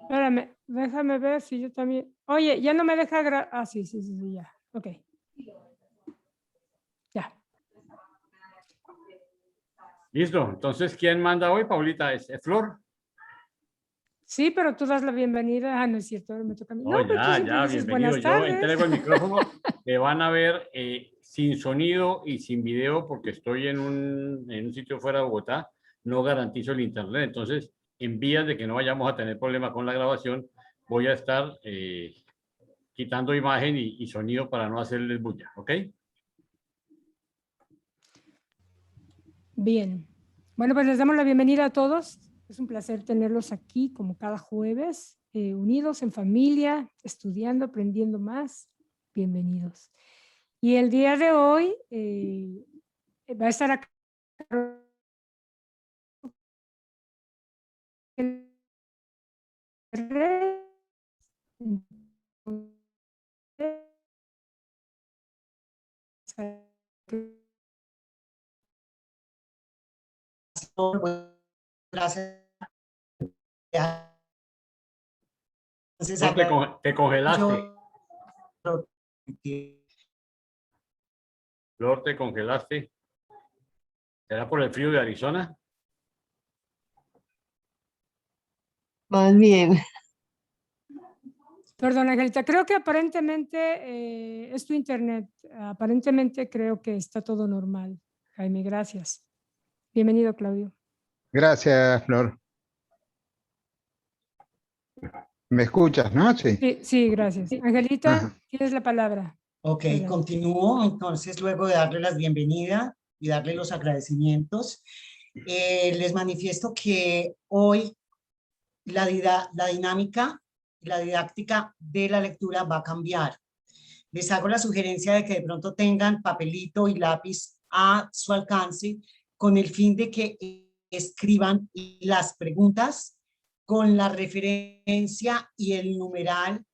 Espérame, déjame ver si yo también. Oye, ya no me deja sí, sí, sí, sí, ya. Ok, ya. Listo. Entonces, ¿quién manda hoy, Paulita? ¿Es Flor? Sí, pero tú das la bienvenida. Ah, no es cierto, ahora me toca a mí. Oh, No, pero tú ya, siempre ya, dices bienvenido. buenas Yo tardes. entrego el micrófono. Me van a ver sin sonido y sin video porque estoy en un sitio fuera de Bogotá. No garantizo el internet. Entonces, en vías de que no vayamos a tener problema con la grabación, voy a estar quitando imagen y sonido para no hacerles bulla. ¿Ok? Bien. Bueno, pues les damos la bienvenida a todos. Es un placer tenerlos aquí como cada jueves, unidos en familia, estudiando, aprendiendo más. Bienvenidos. Y el día de hoy va a estar acá Gracias. Entonces No, acá te congelaste. yo Flor, te congelaste. ¿Será por el frío de Arizona? Más bien, Perdón, Angelita, creo que aparentemente es tu internet. Aparentemente creo que está todo normal. Jaime, gracias. Bienvenido, Claudio. Gracias, Flor. ¿Me escuchas, no? Sí. Sí, sí, gracias. Angelita, Ajá. tienes la palabra. Ok, Adelante. continúo entonces luego de darle las bienvenidas y darle los agradecimientos. Les manifiesto que hoy la dinámica y la didáctica de la lectura va a cambiar. Les hago la sugerencia de que de pronto tengan papelito y lápiz a su alcance con el fin de que escriban las preguntas con la referencia y el numeral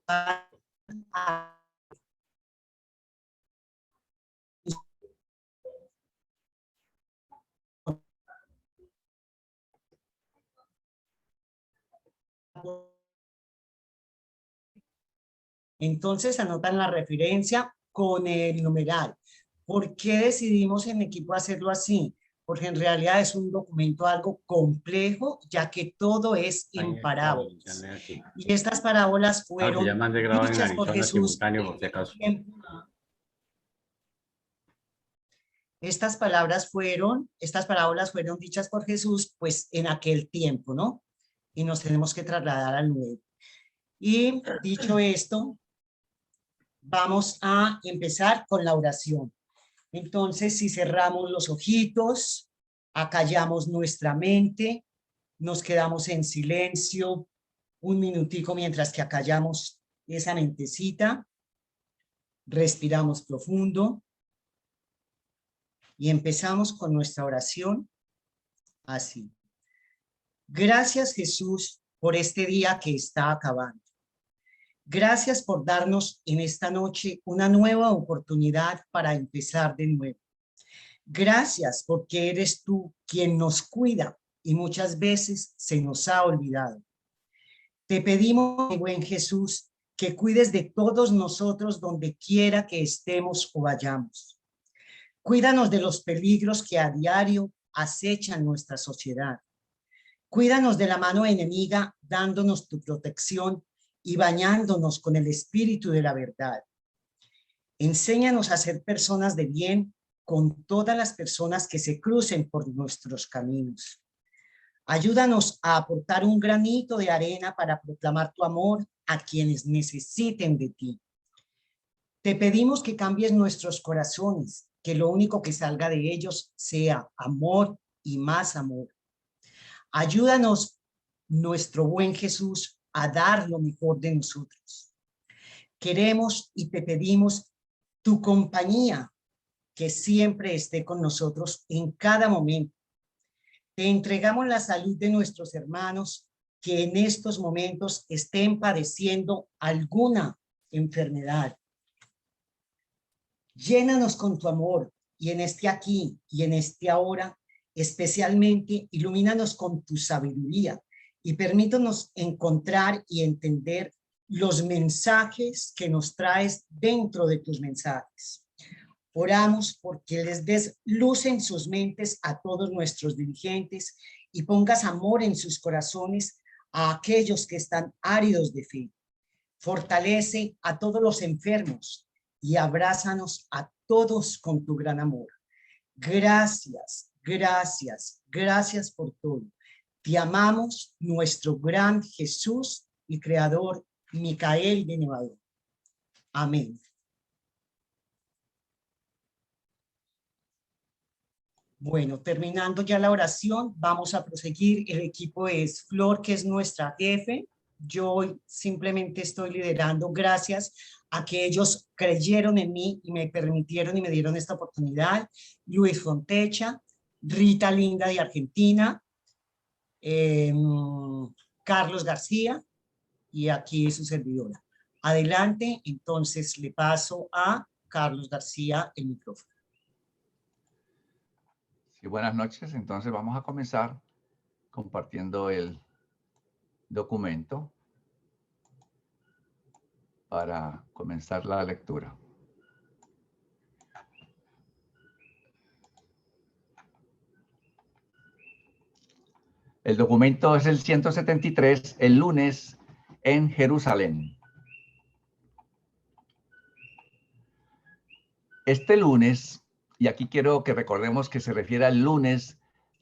a Entonces anotan la referencia con el numeral. ¿Por qué decidimos en equipo hacerlo así? Porque en realidad es un documento algo complejo, ya que todo es en parábolas. Y estas parábolas Ah, que ya fueron mandé grabar en dichas por Arizona Jesús. simultáneo, por si acaso. Estas parábolas fueron dichas por Jesús, pues en aquel tiempo, ¿no? Y nos tenemos que trasladar al nuevo. Y dicho esto, vamos a empezar con la oración. Entonces, si cerramos los ojitos, acallamos nuestra mente, nos quedamos en silencio un minutico mientras que acallamos esa mentecita, respiramos profundo y empezamos con nuestra oración así. Gracias, Jesús, por este día que está acabando. Gracias por darnos en esta noche una nueva oportunidad para empezar de nuevo. Gracias porque eres tú quien nos cuida y muchas veces se nos ha olvidado. Te pedimos, mi buen Jesús, que cuides de todos nosotros donde quiera que estemos o vayamos. Cuídanos de los peligros que a diario acechan nuestra sociedad. Cuídanos de la mano enemiga, dándonos tu protección y bañándonos con el espíritu de la verdad. Enséñanos a ser personas de bien con todas las personas que se crucen por nuestros caminos. Ayúdanos a aportar un granito de arena para proclamar tu amor a quienes necesiten de ti. Te pedimos que cambies nuestros corazones, que lo único que salga de ellos sea amor y más amor. Ayúdanos, nuestro buen Jesús, a dar lo mejor de nosotros. Queremos y te pedimos tu compañía, que siempre esté con nosotros en cada momento. Te entregamos la salud de nuestros hermanos que en estos momentos estén padeciendo alguna enfermedad. Llénanos con tu amor y en este aquí y en este ahora Especialmente, ilumínanos con tu sabiduría y permítanos encontrar y entender los mensajes que nos traes dentro de tus mensajes. Oramos porque les des luz en sus mentes a todos nuestros dirigentes y pongas amor en sus corazones a aquellos que están áridos de fe. Fortalece a todos los enfermos y abrázanos a todos con tu gran amor. Gracias, gracias, gracias por todo. Te amamos, nuestro gran Jesús y Creador, Micael de Nevadón. Amén. Bueno, terminando ya la oración, vamos a proseguir. El equipo es Flor, que es nuestra jefe. Yo simplemente estoy liderando gracias a que ellos creyeron en mí y me permitieron y me dieron esta oportunidad. Luis Fontecha, Rita Linda de Argentina, Carlos García y aquí su servidora. Adelante, entonces le paso a Carlos García el micrófono. Sí, buenas noches. Entonces vamos a comenzar compartiendo el documento para comenzar la lectura. El documento es el 173, el lunes en Jerusalén. Este lunes, y aquí quiero que recordemos que se refiere al lunes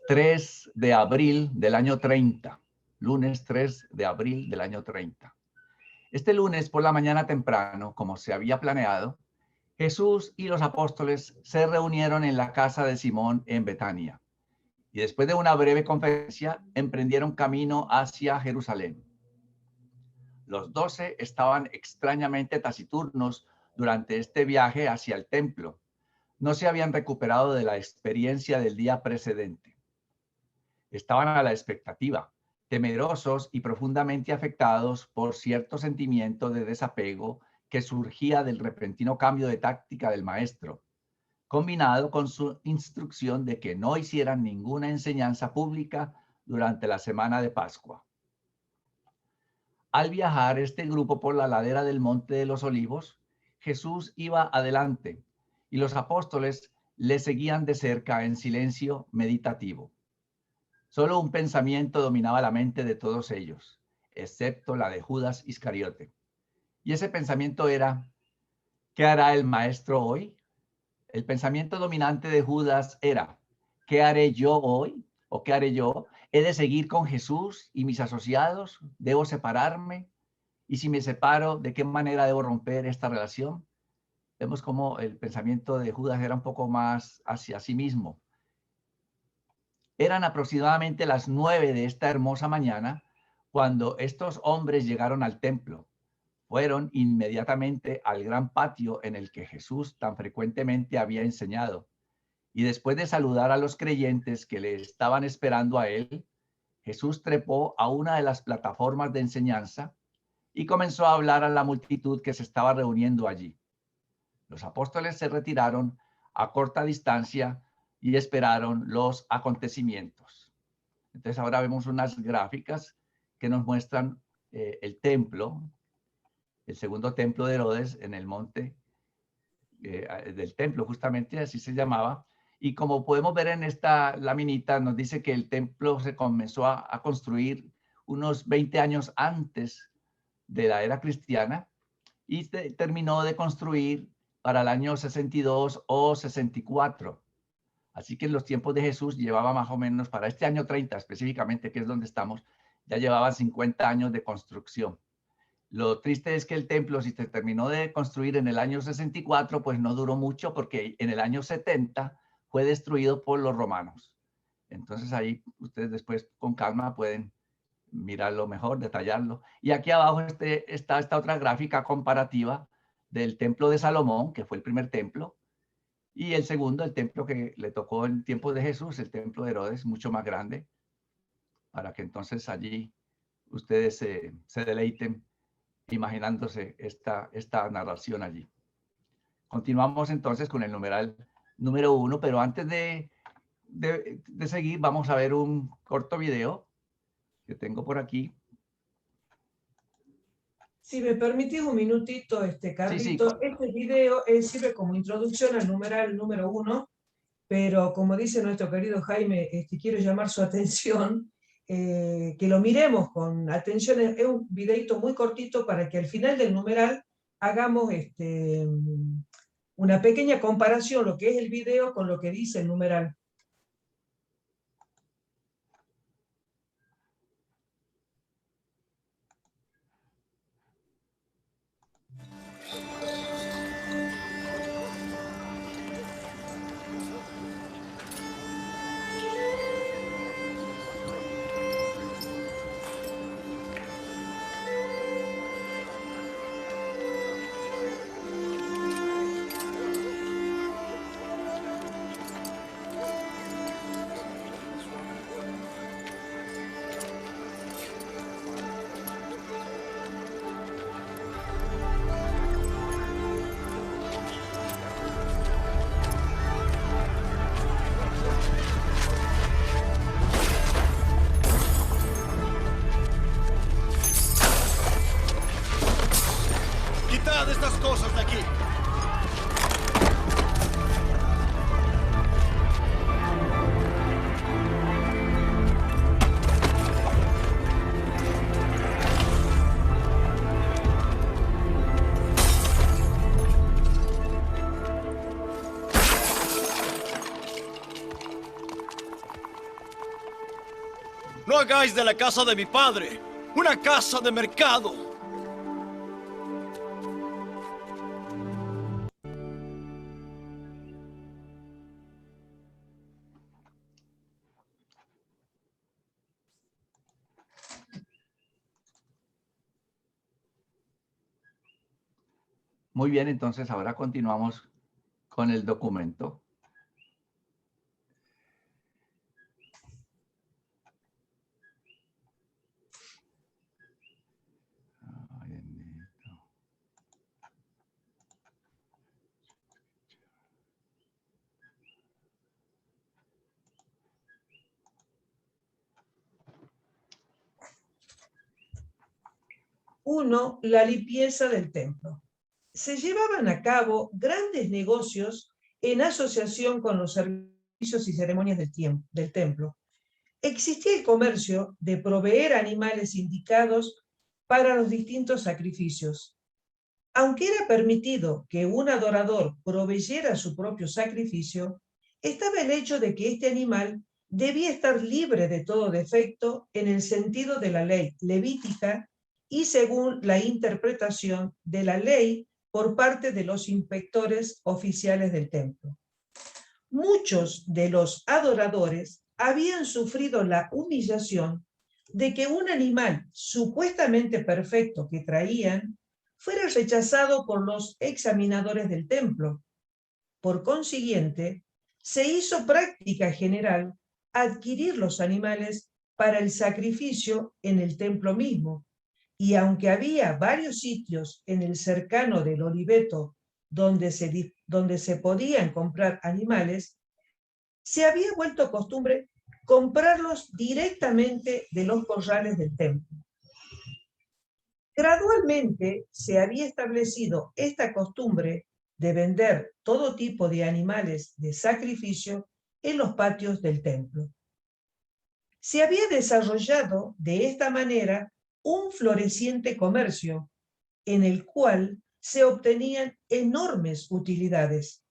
3 de abril del año 30. Lunes 3 de abril del año 30. Este lunes por la mañana temprano, como se había planeado, Jesús y los apóstoles se reunieron en la casa de Simón en Betania. Y después de una breve conferencia, emprendieron camino hacia Jerusalén. Los 12 estaban extrañamente taciturnos durante este viaje hacia el templo. No se habían recuperado de la experiencia del día precedente. Estaban a la expectativa, temerosos y profundamente afectados por cierto sentimiento de desapego que surgía del repentino cambio de táctica del maestro, combinado con su instrucción de que no hicieran ninguna enseñanza pública durante la semana de Pascua. Al viajar este grupo por la ladera del Monte de los Olivos, Jesús iba adelante y los apóstoles le seguían de cerca en silencio meditativo. Solo un pensamiento dominaba la mente de todos ellos, excepto la de Judas Iscariote. Y ese pensamiento era, ¿qué hará el maestro hoy? El pensamiento dominante de Judas era, ¿qué haré yo hoy? ¿O qué haré yo? ¿He de seguir con Jesús y mis asociados? ¿Debo separarme? Y si me separo, ¿de qué manera debo romper esta relación? Vemos cómo el pensamiento de Judas era un poco más hacia sí mismo. Eran aproximadamente las 9 de esta hermosa mañana cuando estos hombres llegaron al templo. Fueron inmediatamente al gran patio en el que Jesús tan frecuentemente había enseñado. Y después de saludar a los creyentes que le estaban esperando a él, Jesús trepó a una de las plataformas de enseñanza y comenzó a hablar a la multitud que se estaba reuniendo allí. Los apóstoles se retiraron a corta distancia y esperaron los acontecimientos. Entonces ahora vemos unas gráficas que nos muestran el templo, el segundo templo de Herodes en el monte del templo, justamente así se llamaba. Y como podemos ver en esta laminita, nos dice que el templo se comenzó a construir unos 20 años antes de la era cristiana y terminó de construir para el año 62 o 64. Así que en los tiempos de Jesús llevaba más o menos, para este año 30 específicamente, que es donde estamos, ya llevaba 50 años de construcción. Lo triste es que el templo, si se terminó de construir en el año 64, pues no duró mucho porque en el año 70 fue destruido por los romanos. Entonces ahí ustedes después con calma pueden mirarlo mejor, detallarlo. Y aquí abajo está esta otra gráfica comparativa del templo de Salomón, que fue el primer templo, y el segundo, el templo que le tocó en tiempo de Jesús, el templo de Herodes, mucho más grande, para que entonces allí ustedes se deleiten imaginándose esta narración allí. Continuamos entonces con el numeral número 1, pero antes de de seguir, vamos a ver un corto video que tengo por aquí. Si me permitís un minutito, Carlito, Sí. este video sirve como introducción al numeral número 1, pero como dice nuestro querido Jaime, quiero llamar su atención, que lo miremos con atención. Es un videito muy cortito para que al final del numeral hagamos una pequeña comparación, lo que es el video con lo que dice el numeral. ¡Quitad estas cosas de aquí! No hagáis de la casa de mi padre una casa de mercado. Muy bien, entonces ahora continuamos con el documento. Uno, la limpieza del templo. Se llevaban a cabo grandes negocios en asociación con los servicios y ceremonias del templo. Existía el comercio de proveer animales indicados para los distintos sacrificios. Aunque era permitido que un adorador proveyera su propio sacrificio, estaba el hecho de que este animal debía estar libre de todo defecto en el sentido de la ley levítica y según la interpretación de la ley por parte de los inspectores oficiales del templo. Muchos de los adoradores habían sufrido la humillación de que un animal supuestamente perfecto que traían fuera rechazado por los examinadores del templo. Por consiguiente, se hizo práctica general adquirir los animales para el sacrificio en el templo mismo, y aunque había varios sitios en el cercano del Oliveto donde se podían comprar animales, se había vuelto costumbre comprarlos directamente de los corrales del templo. Gradualmente se había establecido esta costumbre de vender todo tipo de animales de sacrificio en los patios del templo. Se había desarrollado de esta manera un floreciente comercio en el cual se obtenían enormes utilidades.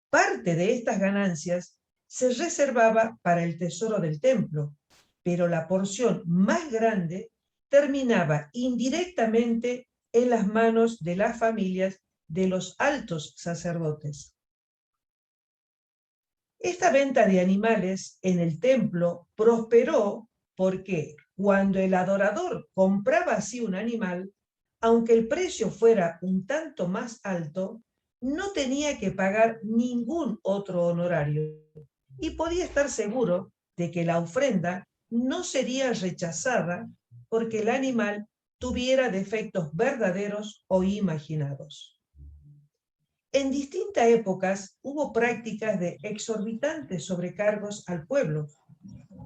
Parte de estas ganancias se reservaba para el tesoro del templo, pero la porción más grande terminaba indirectamente en las manos de las familias de los altos sacerdotes. Esta venta de animales en el templo prosperó porque cuando el adorador compraba así un animal, aunque el precio fuera un tanto más alto, no tenía que pagar ningún otro honorario y podía estar seguro de que la ofrenda no sería rechazada porque el animal tuviera defectos verdaderos o imaginados. En distintas épocas hubo prácticas de exorbitantes sobrecargos al pueblo,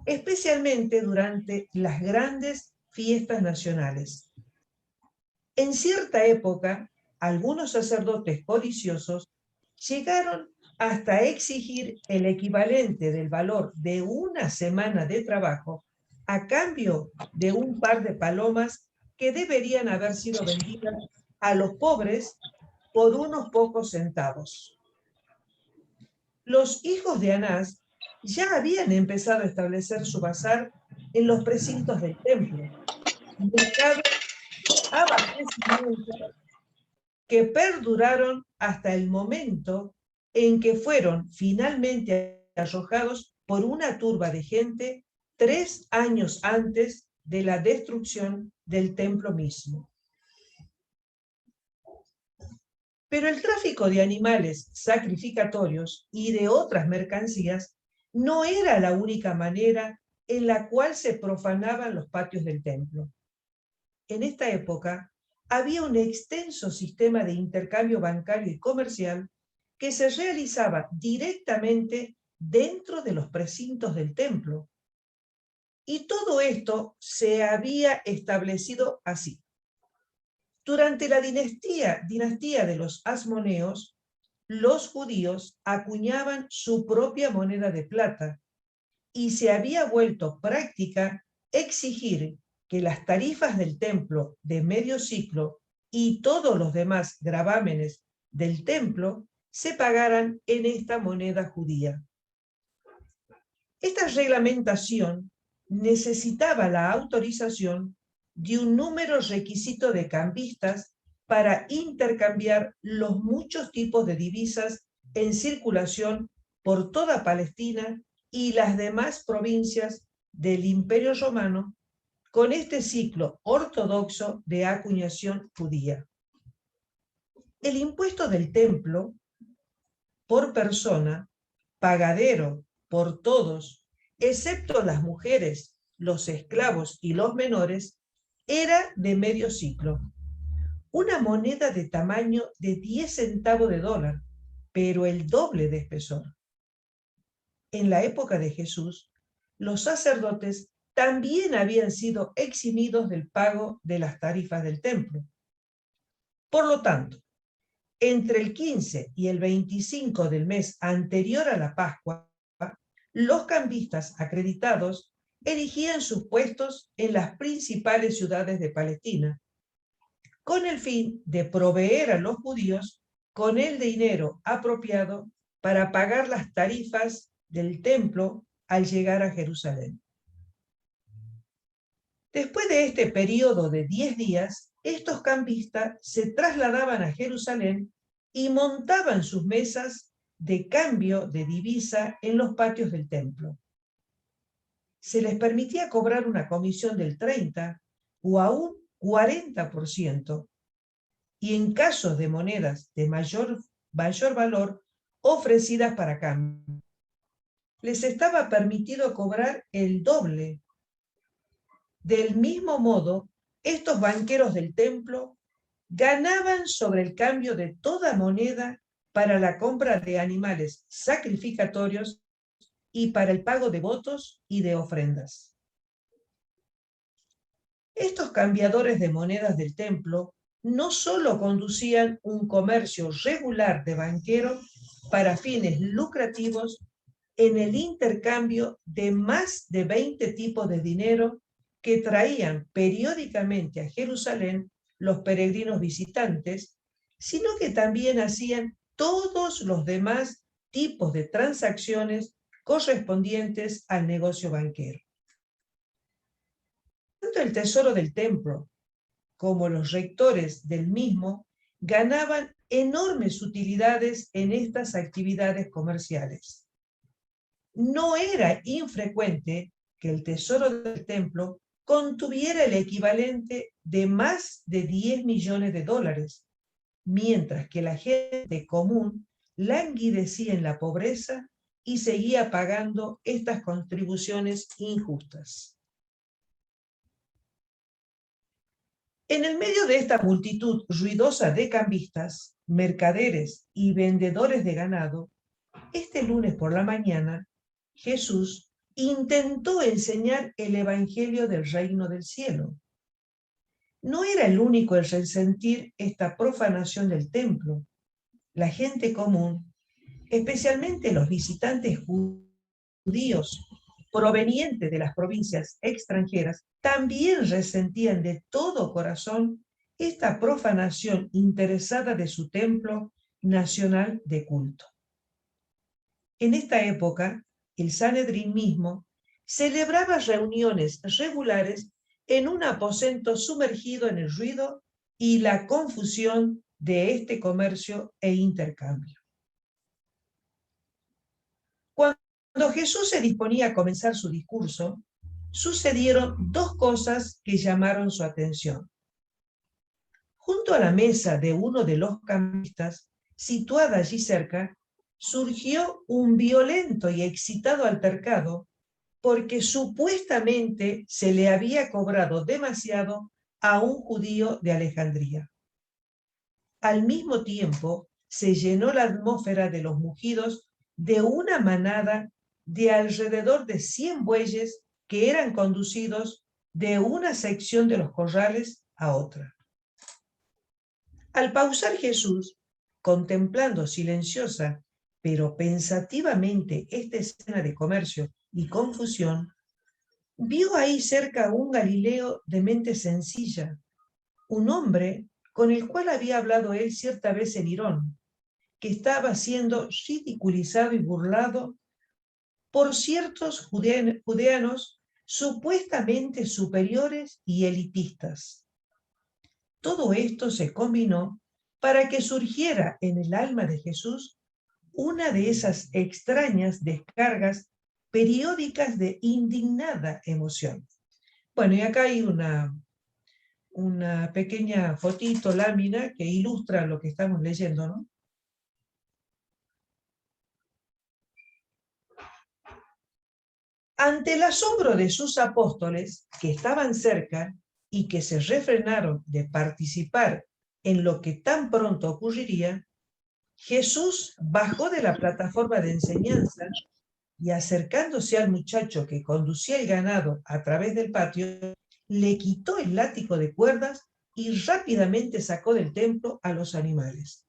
especialmente durante las grandes fiestas nacionales. En cierta época, algunos sacerdotes codiciosos llegaron hasta exigir el equivalente del valor de una semana de trabajo a cambio de un par de palomas que deberían haber sido vendidas a los pobres por unos pocos centavos. Los hijos de Anás ya habían empezado a establecer su bazar en los precintos del templo, mercados abastecimientos que perduraron hasta el momento en que fueron finalmente arrojados por una turba de gente 3 años antes de la destrucción del templo mismo. Pero el tráfico de animales sacrificatorios y de otras mercancías no era la única manera en la cual se profanaban los patios del templo. En esta época había un extenso sistema de intercambio bancario y comercial que se realizaba directamente dentro de los precintos del templo. Y todo esto se había establecido así. Durante la dinastía de los Asmoneos, los judíos acuñaban su propia moneda de plata y se había vuelto práctica exigir que las tarifas del templo de medio ciclo y todos los demás gravámenes del templo se pagaran en esta moneda judía. Esta reglamentación necesitaba la autorización de un número requisito de cambistas para intercambiar los muchos tipos de divisas en circulación por toda Palestina y las demás provincias del Imperio Romano con este ciclo ortodoxo de acuñación judía. El impuesto del templo por persona, pagadero por todos, excepto las mujeres, los esclavos y los menores, era de medio ciclo, una moneda de tamaño de 10 centavos de dólar, pero el doble de espesor. En la época de Jesús, los sacerdotes también habían sido eximidos del pago de las tarifas del templo. Por lo tanto, entre el 15 y el 25 del mes anterior a la Pascua, los cambistas acreditados erigían sus puestos en las principales ciudades de Palestina, con el fin de proveer a los judíos con el dinero apropiado para pagar las tarifas del templo al llegar a Jerusalén. Después de este periodo de 10 días, estos cambistas se trasladaban a Jerusalén y montaban sus mesas de cambio de divisa en los patios del templo. Se les permitía cobrar una comisión del 30 o aún 40%, y en casos de monedas de mayor valor ofrecidas para cambio, les estaba permitido cobrar el doble. Del mismo modo, estos banqueros del templo ganaban sobre el cambio de toda moneda para la compra de animales sacrificatorios y para el pago de votos y de ofrendas. Estos cambiadores de monedas del templo no solo conducían un comercio regular de banquero para fines lucrativos en el intercambio de más de 20 tipos de dinero que traían periódicamente a Jerusalén los peregrinos visitantes, sino que también hacían todos los demás tipos de transacciones correspondientes al negocio banquero. Tanto el tesoro del templo como los rectores del mismo ganaban enormes utilidades en estas actividades comerciales. No era infrecuente que el tesoro del templo contuviera el equivalente de más de 10 millones de dólares, mientras que la gente común languidecía en la pobreza y seguía pagando estas contribuciones injustas. En el medio de esta multitud ruidosa de cambistas, mercaderes y vendedores de ganado, este lunes por la mañana, Jesús intentó enseñar el evangelio del reino del cielo. No era el único en resentir esta profanación del templo. La gente común, especialmente los visitantes judíos provenientes de las provincias extranjeras, también resentían de todo corazón esta profanación interesada de su templo nacional de culto. En esta época, el Sanedrín mismo celebraba reuniones regulares en un aposento sumergido en el ruido y la confusión de este comercio e intercambio. Cuando Jesús se disponía a comenzar su discurso, sucedieron dos cosas que llamaron su atención. Junto a la mesa de uno de los cambistas, situada allí cerca, surgió un violento y excitado altercado porque supuestamente se le había cobrado demasiado a un judío de Alejandría. Al mismo tiempo, se llenó la atmósfera de los mugidos de una manada de alrededor de 100 bueyes que eran conducidos de una sección de los corrales a otra. Al pausar Jesús, contemplando silenciosa pero pensativamente esta escena de comercio y confusión, vio ahí cerca a un Galileo de mente sencilla, un hombre con el cual había hablado él cierta vez en Irón, que estaba siendo ridiculizado y burlado por ciertos judeanos supuestamente superiores y elitistas. Todo esto se combinó para que surgiera en el alma de Jesús una de esas extrañas descargas periódicas de indignada emoción. Bueno, y acá hay una pequeña fotito, lámina, que ilustra lo que estamos leyendo, ¿no? Ante el asombro de sus apóstoles, que estaban cerca y que se refrenaron de participar en lo que tan pronto ocurriría, Jesús bajó de la plataforma de enseñanza y, acercándose al muchacho que conducía el ganado a través del patio, le quitó el látigo de cuerdas y rápidamente sacó del templo a los animales.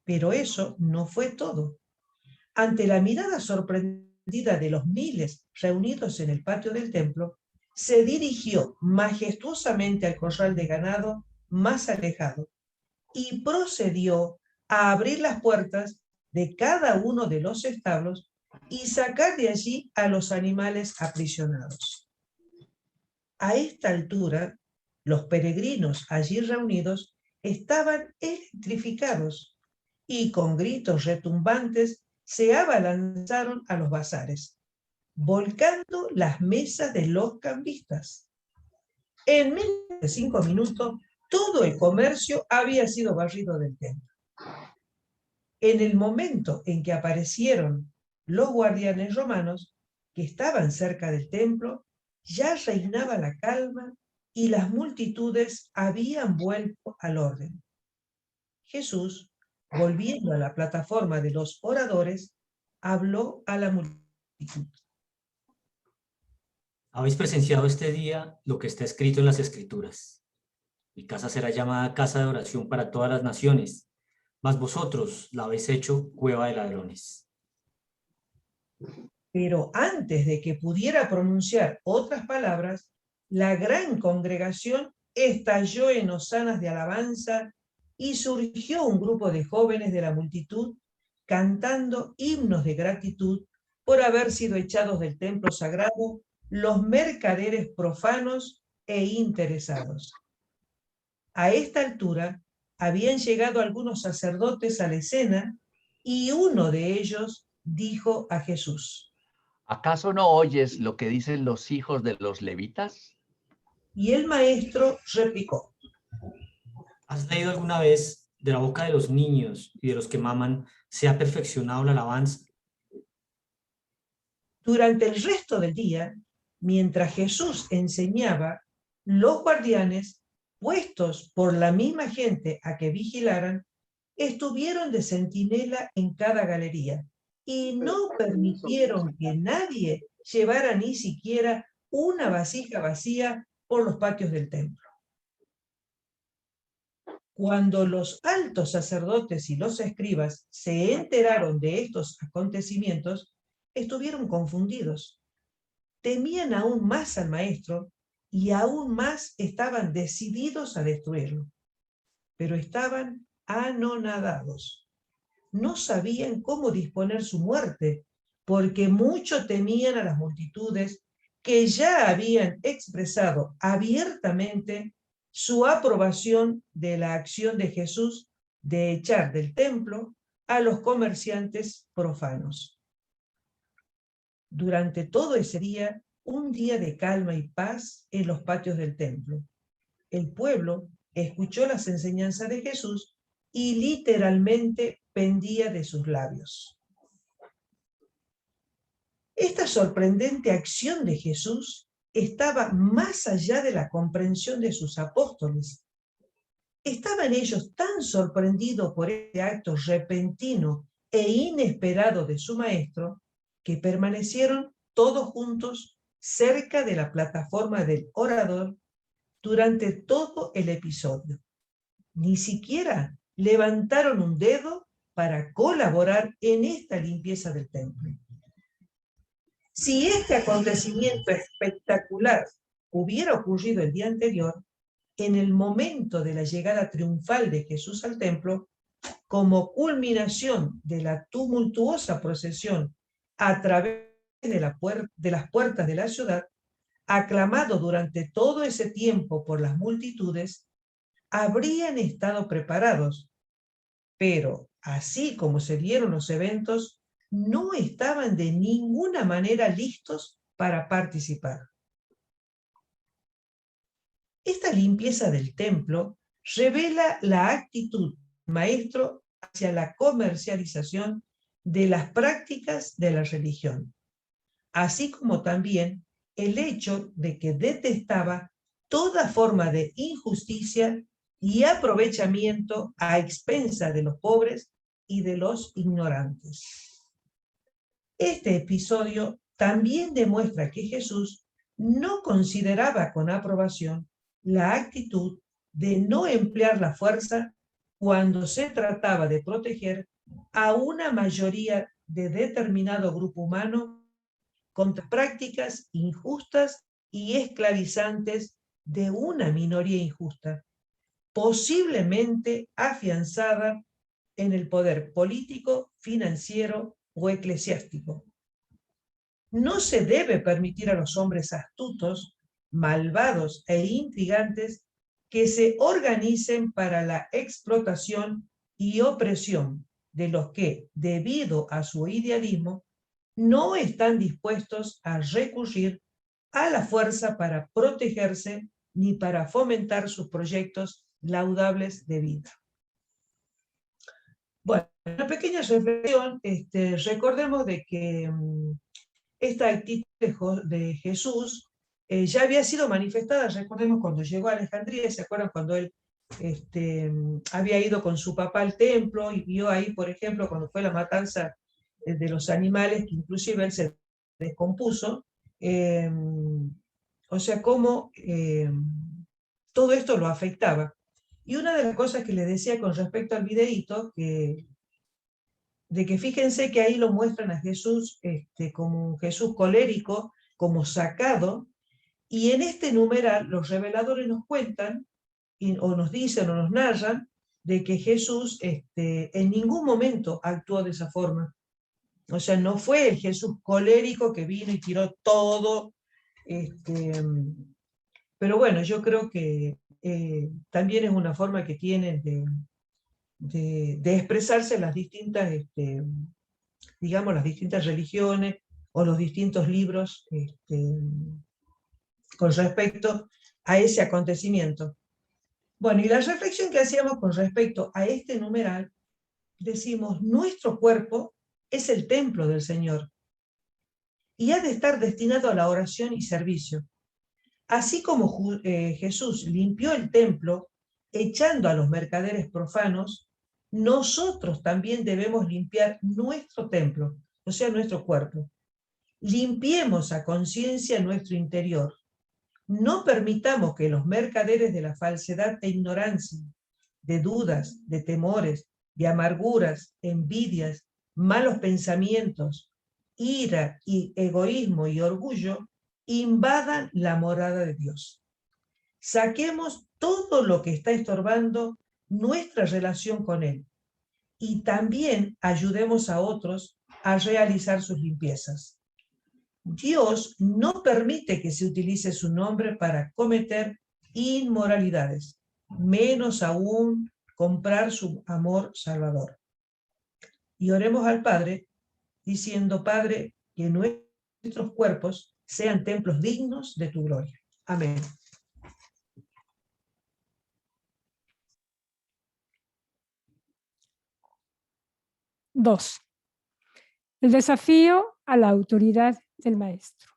Pero eso no fue todo. Ante la mirada sorprendida de los miles reunidos en el patio del templo, se dirigió majestuosamente al corral de ganado más alejado y procedió a abrir las puertas de cada uno de los establos y sacar de allí a los animales aprisionados. A esta altura, los peregrinos allí reunidos estaban electrificados y con gritos retumbantes se abalanzaron a los bazares, volcando las mesas de los cambistas. En menos de 5 minutos, todo el comercio había sido barrido del templo. En el momento en que aparecieron los guardianes romanos, que estaban cerca del templo, ya reinaba la calma y las multitudes habían vuelto al orden. Jesús, volviendo a la plataforma de los oradores, habló a la multitud. Habéis presenciado este día lo que está escrito en las Escrituras. Mi casa será llamada casa de oración para todas las naciones, mas vosotros la habéis hecho cueva de ladrones. Pero antes de que pudiera pronunciar otras palabras, la gran congregación estalló en hosanas de alabanza y surgió un grupo de jóvenes de la multitud cantando himnos de gratitud por haber sido echados del templo sagrado los mercaderes profanos e interesados. A esta altura habían llegado algunos sacerdotes a la escena y uno de ellos dijo a Jesús: ¿Acaso no oyes lo que dicen los hijos de los levitas? Y el maestro replicó: ¿Has leído alguna vez de la boca de los niños y de los que maman se ha perfeccionado la alabanza? Durante el resto del día, mientras Jesús enseñaba, los guardianes, puestos por la misma gente a que vigilaran, estuvieron de centinela en cada galería y no permitieron que nadie llevara ni siquiera una vasija vacía por los patios del templo. Cuando los altos sacerdotes y los escribas se enteraron de estos acontecimientos, estuvieron confundidos. Temían aún más al maestro y aún más estaban decididos a destruirlo. Pero estaban anonadados. No sabían cómo disponer su muerte, porque mucho temían a las multitudes que ya habían expresado abiertamente su aprobación de la acción de Jesús de echar del templo a los comerciantes profanos. Durante todo ese día, un día de calma y paz en los patios del templo, el pueblo escuchó las enseñanzas de Jesús y literalmente pendía de sus labios. Esta sorprendente acción de Jesús estaba más allá de la comprensión de sus apóstoles. Estaban ellos tan sorprendidos por este acto repentino e inesperado de su maestro que permanecieron todos juntos cerca de la plataforma del orador durante todo el episodio. Ni siquiera levantaron un dedo para colaborar en esta limpieza del templo. Si este acontecimiento espectacular hubiera ocurrido el día anterior, en el momento de la llegada triunfal de Jesús al templo, como culminación de la tumultuosa procesión a través de las puertas de la ciudad, aclamado durante todo ese tiempo por las multitudes, habrían estado preparados, pero así como se dieron los eventos, no estaban de ninguna manera listos para participar. Esta limpieza del templo revela la actitud del maestro hacia la comercialización de las prácticas de la religión, así como también el hecho de que detestaba toda forma de injusticia y aprovechamiento a expensa de los pobres y de los ignorantes. Este episodio también demuestra que Jesús no consideraba con aprobación la actitud de no emplear la fuerza cuando se trataba de proteger a una mayoría de determinado grupo humano contra prácticas injustas y esclavizantes de una minoría injusta, posiblemente afianzada en el poder político, financiero o eclesiástico. No se debe permitir a los hombres astutos, malvados e intrigantes que se organicen para la explotación y opresión de los que, debido a su idealismo, no están dispuestos a recurrir a la fuerza para protegerse ni para fomentar sus proyectos laudables de vida. Bueno, una pequeña reflexión, recordemos de que esta actitud de Jesús ya había sido manifestada, recordemos cuando llegó a Alejandría, ¿se acuerdan cuando él había ido con su papá al templo y vio ahí, por ejemplo, cuando fue la matanza de los animales, que inclusive él se descompuso, o sea, cómo todo esto lo afectaba. Y una de las cosas que les decía con respecto al videíto, de que fíjense que ahí lo muestran a Jesús como un Jesús colérico, como sacado, y en este numeral los reveladores nos cuentan, o nos dicen o nos narran, de que Jesús en ningún momento actuó de esa forma. O sea, no fue el Jesús colérico que vino y tiró todo. Pero bueno, yo creo que también es una forma que tienen de expresarse las distintas, digamos, las distintas religiones o los distintos libros con respecto a ese acontecimiento. Bueno, y la reflexión que hacíamos con respecto a este numeral, decimos, nuestro cuerpo es el templo del Señor y ha de estar destinado a la oración y servicio. Así como Jesús limpió el templo echando a los mercaderes profanos, nosotros también debemos limpiar nuestro templo, o sea, nuestro cuerpo. Limpiemos a conciencia nuestro interior. No permitamos que los mercaderes de la falsedad e ignorancia, de dudas, de temores, de amarguras, envidias, malos pensamientos, ira y egoísmo y orgullo invadan la morada de Dios. Saquemos todo lo que está estorbando nuestra relación con Él y también ayudemos a otros a realizar sus limpiezas. Dios no permite que se utilice su nombre para cometer inmoralidades, menos aún comprar su amor salvador. Y oremos al Padre diciendo: Padre, que nuestros cuerpos sean templos dignos de tu gloria. Amén. Dos. El desafío a la autoridad del maestro.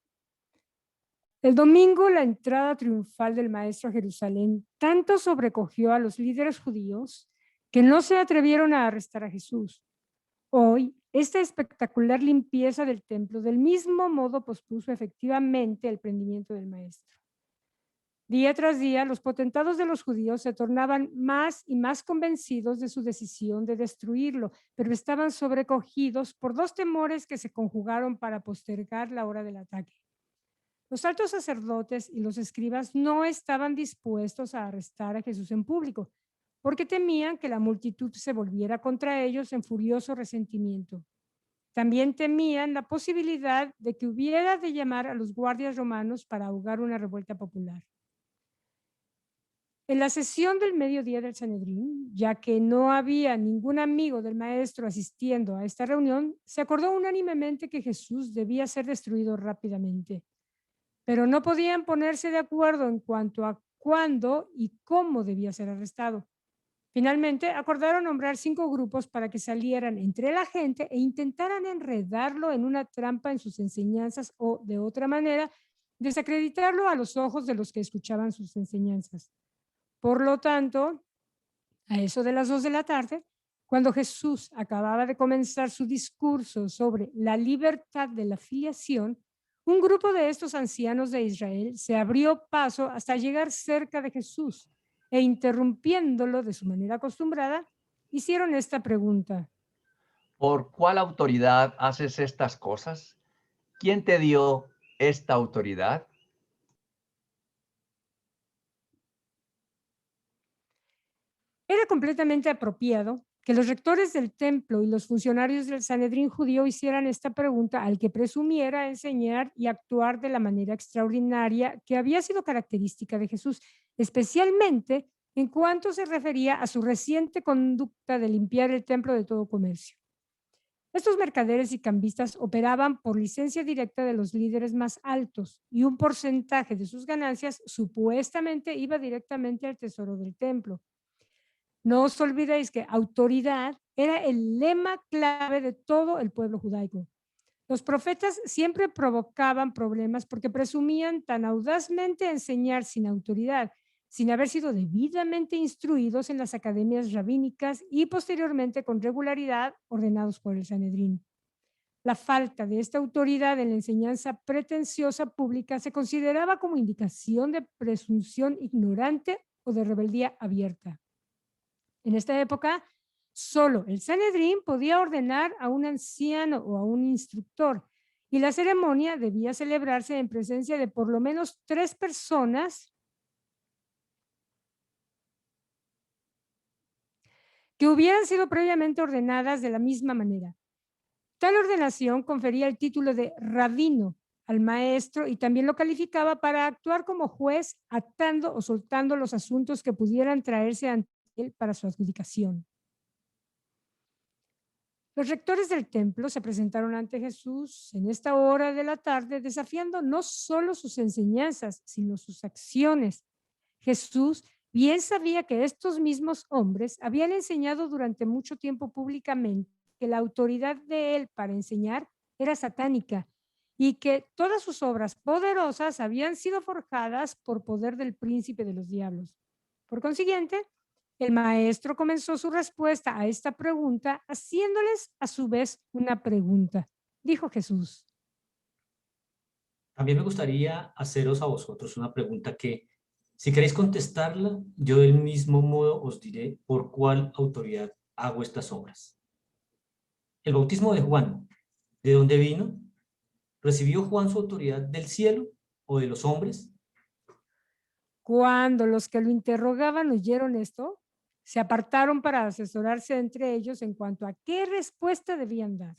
El domingo, la entrada triunfal del maestro a Jerusalén tanto sobrecogió a los líderes judíos que no se atrevieron a arrestar a Jesús. Hoy, esta espectacular limpieza del templo del mismo modo pospuso efectivamente el prendimiento del maestro. Día tras día, los potentados de los judíos se tornaban más y más convencidos de su decisión de destruirlo, pero estaban sobrecogidos por dos temores que se conjugaron para postergar la hora del ataque. Los altos sacerdotes y los escribas no estaban dispuestos a arrestar a Jesús en público, porque temían que la multitud se volviera contra ellos en furioso resentimiento. También temían la posibilidad de que hubiera de llamar a los guardias romanos para ahogar una revuelta popular. En la sesión del mediodía del Sanedrín, ya que no había ningún amigo del maestro asistiendo a esta reunión, se acordó unánimemente que Jesús debía ser destruido rápidamente. Pero no podían ponerse de acuerdo en cuanto a cuándo y cómo debía ser arrestado. Finalmente, acordaron nombrar 5 grupos para que salieran entre la gente e intentaran enredarlo en una trampa en sus enseñanzas o, de otra manera, desacreditarlo a los ojos de los que escuchaban sus enseñanzas. Por lo tanto, a eso de las 2 de la tarde, cuando Jesús acababa de comenzar su discurso sobre la libertad de la filiación, un grupo de estos ancianos de Israel se abrió paso hasta llegar cerca de Jesús e, interrumpiéndolo de su manera acostumbrada, hicieron esta pregunta: ¿por cuál autoridad haces estas cosas? ¿Quién te dio esta autoridad? Era completamente apropiado que los rectores del templo y los funcionarios del Sanedrín judío hicieran esta pregunta al que presumiera enseñar y actuar de la manera extraordinaria que había sido característica de Jesús, especialmente en cuanto se refería a su reciente conducta de limpiar el templo de todo comercio. Estos mercaderes y cambistas operaban por licencia directa de los líderes más altos y un porcentaje de sus ganancias supuestamente iba directamente al tesoro del templo. No os olvidéis que autoridad era el lema clave de todo el pueblo judaico. Los profetas siempre provocaban problemas porque presumían tan audazmente enseñar sin autoridad, sin haber sido debidamente instruidos en las academias rabínicas y posteriormente con regularidad ordenados por el Sanedrín. La falta de esta autoridad en la enseñanza pretenciosa pública se consideraba como indicación de presunción ignorante o de rebeldía abierta. En esta época, solo el Sanedrín podía ordenar a un anciano o a un instructor, y la ceremonia debía celebrarse en presencia de por lo menos 3 personas que hubieran sido previamente ordenadas de la misma manera. Tal ordenación confería el título de rabino al maestro y también lo calificaba para actuar como juez, atando o soltando los asuntos que pudieran traerse ante él para su adjudicación. Los rectores del templo se presentaron ante Jesús en esta hora de la tarde, desafiando no solo sus enseñanzas, sino sus acciones. Jesús bien sabía que estos mismos hombres habían enseñado durante mucho tiempo públicamente que la autoridad de él para enseñar era satánica y que todas sus obras poderosas habían sido forjadas por poder del príncipe de los diablos. Por consiguiente, El maestro comenzó su respuesta a esta pregunta haciéndoles a su vez una pregunta. Dijo Jesús: También me gustaría haceros a vosotros una pregunta que, si queréis contestarla, yo del mismo modo os diré por cuál autoridad hago estas obras. El bautismo de Juan, ¿de dónde vino? ¿Recibió Juan su autoridad del cielo o de los hombres? Cuando los que lo interrogaban oyeron esto, se apartaron para asesorarse entre ellos en cuanto a qué respuesta debían dar.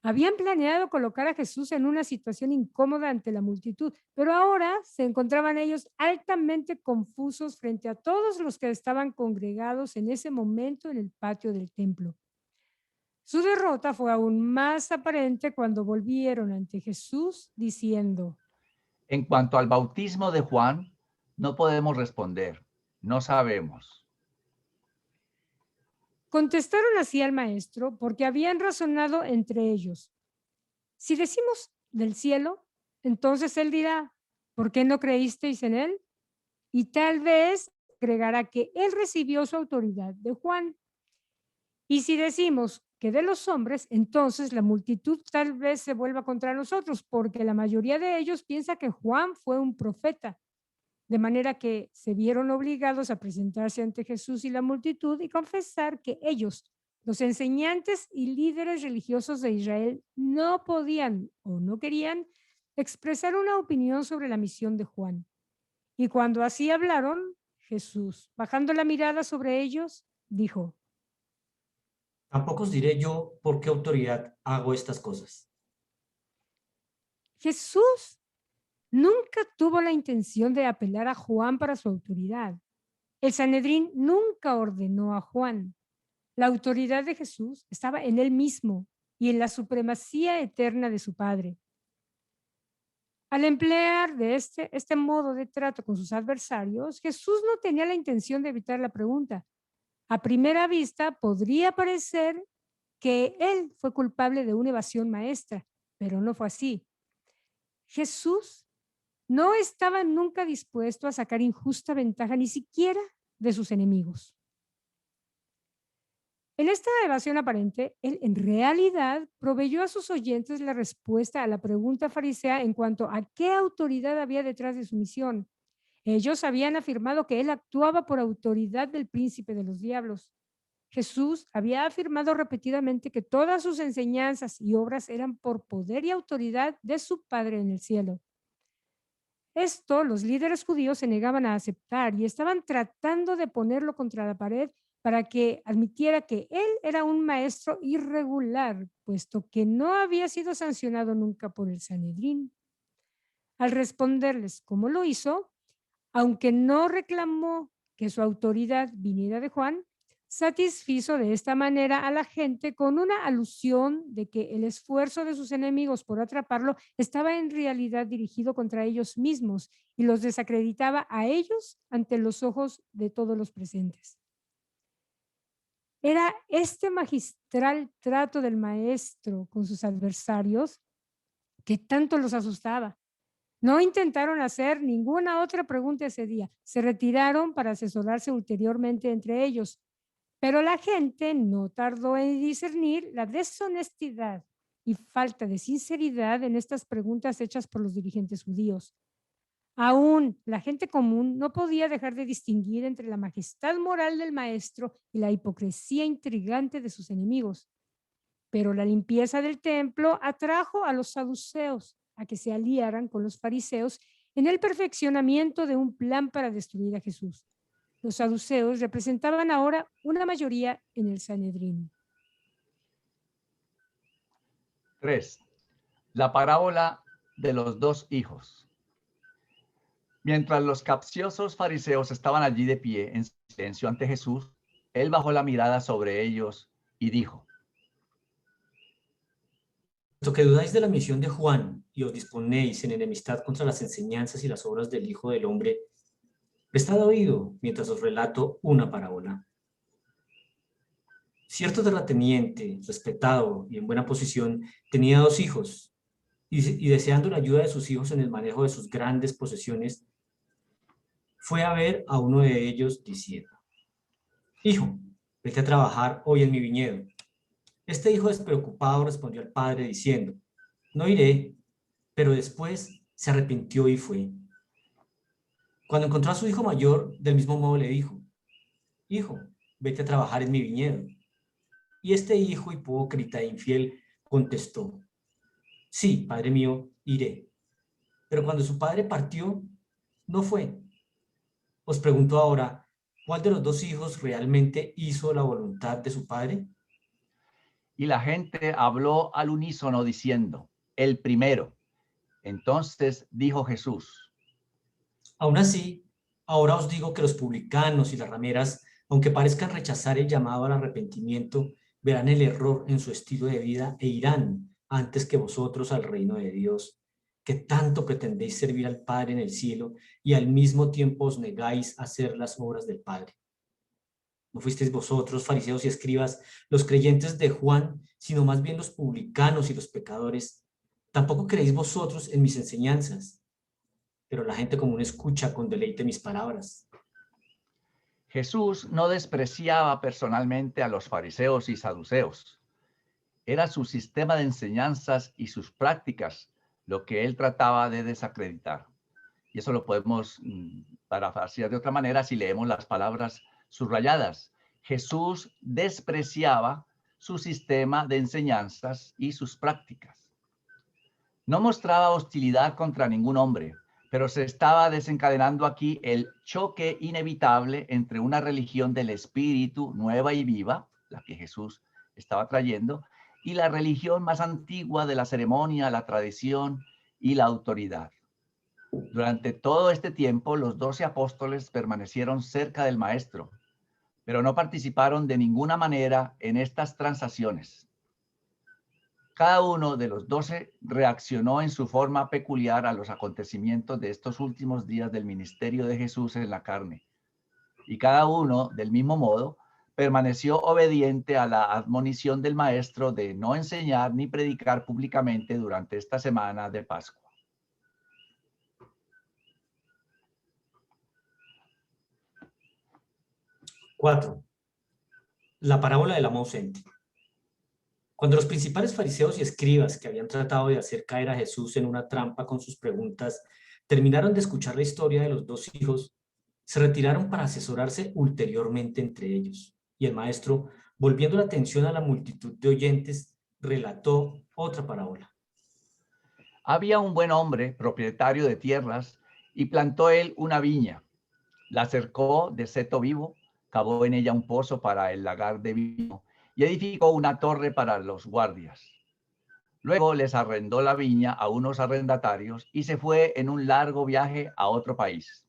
Habían planeado colocar a Jesús en una situación incómoda ante la multitud, pero ahora se encontraban ellos altamente confusos frente a todos los que estaban congregados en ese momento en el patio del templo. Su derrota fue aún más aparente cuando volvieron ante Jesús diciendo: En cuanto al bautismo de Juan, no podemos responder, no sabemos. Contestaron así al maestro porque habían razonado entre ellos: si decimos del cielo, entonces él dirá, ¿por qué no creísteis en él? Y tal vez agregará que él recibió su autoridad de Juan. Y si decimos que de los hombres, entonces la multitud tal vez se vuelva contra nosotros, porque la mayoría de ellos piensa que Juan fue un profeta. De manera que se vieron obligados a presentarse ante Jesús y la multitud y confesar que ellos, los enseñantes y líderes religiosos de Israel, no podían o no querían expresar una opinión sobre la misión de Juan. Y cuando así hablaron, Jesús, bajando la mirada sobre ellos, dijo: Tampoco os diré yo por qué autoridad hago estas cosas. Jesús nunca tuvo la intención de apelar a Juan para su autoridad. El Sanedrín nunca ordenó a Juan. La autoridad de Jesús estaba en él mismo y en la supremacía eterna de su Padre. Al emplear de este modo de trato con sus adversarios, Jesús no tenía la intención de evitar la pregunta. A primera vista podría parecer que él fue culpable de una evasión maestra, pero no fue así. Jesús no estaba nunca dispuesto a sacar injusta ventaja ni siquiera de sus enemigos. En esta evasión aparente, él en realidad proveyó a sus oyentes la respuesta a la pregunta farisea en cuanto a qué autoridad había detrás de su misión. Ellos habían afirmado que él actuaba por autoridad del príncipe de los diablos. Jesús había afirmado repetidamente que todas sus enseñanzas y obras eran por poder y autoridad de su Padre en el cielo. Esto los líderes judíos se negaban a aceptar y estaban tratando de ponerlo contra la pared para que admitiera que él era un maestro irregular, puesto que no había sido sancionado nunca por el Sanedrín. Al responderles cómo lo hizo, aunque no reclamó que su autoridad viniera de Juan, satisfizo de esta manera a la gente con una alusión de que el esfuerzo de sus enemigos por atraparlo estaba en realidad dirigido contra ellos mismos y los desacreditaba a ellos ante los ojos de todos los presentes. Era este magistral trato del maestro con sus adversarios que tanto los asustaba. No intentaron hacer ninguna otra pregunta ese día. Se retiraron para asesorarse ulteriormente entre ellos. Pero la gente no tardó en discernir la deshonestidad y falta de sinceridad en estas preguntas hechas por los dirigentes judíos. Aún la gente común no podía dejar de distinguir entre la majestad moral del maestro y la hipocresía intrigante de sus enemigos. Pero la limpieza del templo atrajo a los saduceos a que se aliaran con los fariseos en el perfeccionamiento de un plan para destruir a Jesús. Los saduceos representaban ahora una mayoría en el Sanedrín. 3. La parábola de los dos hijos. Mientras los capciosos fariseos estaban allí de pie en silencio ante Jesús, él bajó la mirada sobre ellos y dijo: Puesto que dudáis de la misión de Juan y os disponéis en enemistad contra las enseñanzas y las obras del Hijo del Hombre, prestad oído mientras os relato una parábola. Cierto terrateniente, respetado y en buena posición, tenía 2 hijos, y deseando la ayuda de sus hijos en el manejo de sus grandes posesiones, fue a ver a uno de ellos diciendo: hijo, vete a trabajar hoy en mi viñedo. Este hijo despreocupado respondió al padre diciendo, no iré, pero después se arrepintió y fue. Cuando encontró a su hijo mayor, del mismo modo le dijo, hijo, vete a trabajar en mi viñedo. Y este hijo hipócrita e infiel contestó, sí, padre mío, iré. Pero cuando su padre partió, no fue. Os pregunto ahora, ¿cuál de los dos hijos realmente hizo la voluntad de su padre? Y la gente habló al unísono diciendo, el primero. Entonces dijo Jesús, Aún así, ahora os digo que los publicanos y las rameras, aunque parezcan rechazar el llamado al arrepentimiento, verán el error en su estilo de vida e irán antes que vosotros al reino de Dios, que tanto pretendéis servir al Padre en el cielo y al mismo tiempo os negáis a hacer las obras del Padre. No fuisteis vosotros, fariseos y escribas, los creyentes de Juan, sino más bien los publicanos y los pecadores. Tampoco creéis vosotros en mis enseñanzas, pero la gente común escucha con deleite mis palabras. Jesús no despreciaba personalmente a los fariseos y saduceos. Era su sistema de enseñanzas y sus prácticas lo que él trataba de desacreditar. Y eso lo podemos parafrasear de otra manera si leemos las palabras subrayadas. Jesús despreciaba su sistema de enseñanzas y sus prácticas. No mostraba hostilidad contra ningún hombre, pero se estaba desencadenando aquí el choque inevitable entre una religión del espíritu nueva y viva, la que Jesús estaba trayendo, y la religión más antigua de la ceremonia, la tradición y la autoridad. Durante todo este tiempo, los 12 apóstoles permanecieron cerca del Maestro, pero no participaron de ninguna manera en estas transacciones. Cada uno de los 12 reaccionó en su forma peculiar a los acontecimientos de estos últimos días del ministerio de Jesús en la carne. Y cada uno, del mismo modo, permaneció obediente a la admonición del Maestro de no enseñar ni predicar públicamente durante esta semana de Pascua. Cuatro. La parábola del amo ausente. Cuando los principales fariseos y escribas que habían tratado de hacer caer a Jesús en una trampa con sus preguntas, terminaron de escuchar la historia de los dos hijos, se retiraron para asesorarse ulteriormente entre ellos. Y el maestro, volviendo la atención a la multitud de oyentes, relató otra parábola. Había un buen hombre, propietario de tierras, y plantó él una viña. La cercó de seto vivo, cavó en ella un pozo para el lagar de vino y edificó una torre para los guardias. Luego les arrendó la viña a unos arrendatarios y se fue en un largo viaje a otro país.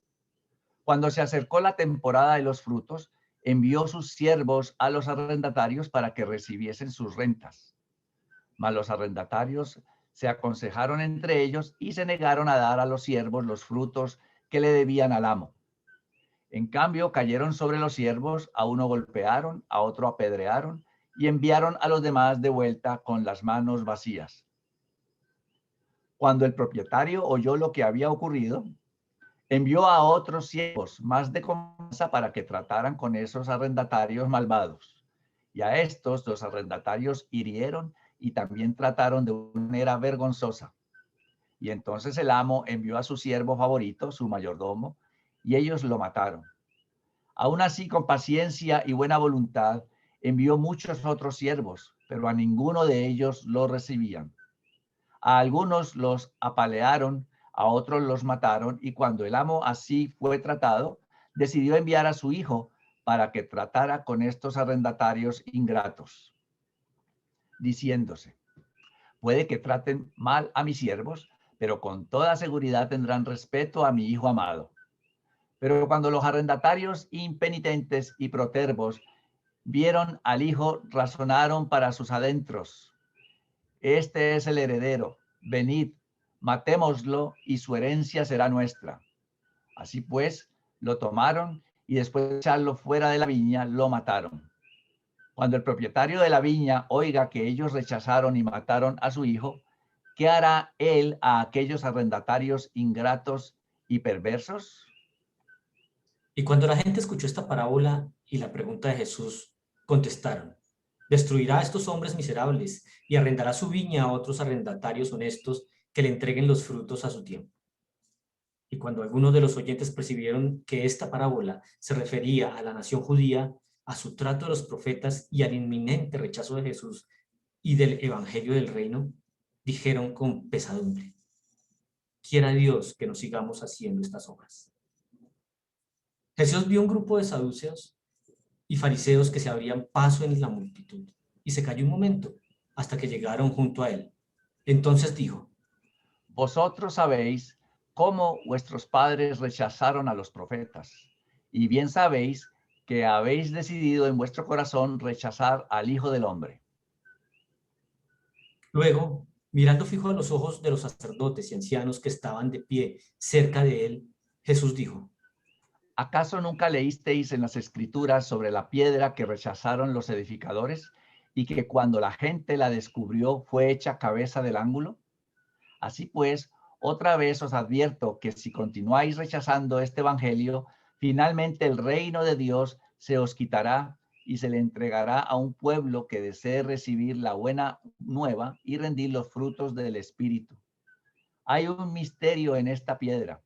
Cuando se acercó la temporada de los frutos, envió sus siervos a los arrendatarios para que recibiesen sus rentas. Mas los arrendatarios se aconsejaron entre ellos y se negaron a dar a los siervos los frutos que le debían al amo. En cambio, cayeron sobre los siervos, a uno golpearon, a otro apedrearon y enviaron a los demás de vuelta con las manos vacías. Cuando el propietario oyó lo que había ocurrido, envió a otros siervos más de confianza para que trataran con esos arrendatarios malvados. Y a estos los arrendatarios hirieron y también trataron de una manera vergonzosa. Y entonces el amo envió a su siervo favorito, su mayordomo, y ellos lo mataron. Aún así, con paciencia y buena voluntad, envió muchos otros siervos, pero a ninguno de ellos lo recibían. A algunos los apalearon, a otros los mataron, y cuando el amo así fue tratado, decidió enviar a su hijo para que tratara con estos arrendatarios ingratos, diciéndose, puede que traten mal a mis siervos, pero con toda seguridad tendrán respeto a mi hijo amado. Pero cuando los arrendatarios impenitentes y protervos vieron al hijo, razonaron para sus adentros. Este es el heredero. Venid, matémoslo y su herencia será nuestra. Así pues, lo tomaron y después de echarlo fuera de la viña, lo mataron. Cuando el propietario de la viña oiga que ellos rechazaron y mataron a su hijo, ¿qué hará él a aquellos arrendatarios ingratos y perversos? Y cuando la gente escuchó esta parábola, y la pregunta de Jesús contestaron: destruirá a estos hombres miserables y arrendará su viña a otros arrendatarios honestos que le entreguen los frutos a su tiempo. Y cuando algunos de los oyentes percibieron que esta parábola se refería a la nación judía, a su trato de los profetas y al inminente rechazo de Jesús y del evangelio del reino, dijeron con pesadumbre: quiera Dios que nos sigamos haciendo estas obras. Jesús vio un grupo de saduceos y fariseos que se abrían paso en la multitud, y se calló un momento hasta que llegaron junto a él. Entonces dijo: Vosotros sabéis cómo vuestros padres rechazaron a los profetas, y bien sabéis que habéis decidido en vuestro corazón rechazar al Hijo del Hombre. Luego, mirando fijo a los ojos de los sacerdotes y ancianos que estaban de pie cerca de él, Jesús dijo: ¿Acaso nunca leísteis en las Escrituras sobre la piedra que rechazaron los edificadores y que cuando la gente la descubrió fue hecha cabeza del ángulo? Así pues, otra vez os advierto que si continuáis rechazando este evangelio, finalmente el reino de Dios se os quitará y se le entregará a un pueblo que desee recibir la buena nueva y rendir los frutos del Espíritu. Hay un misterio en esta piedra,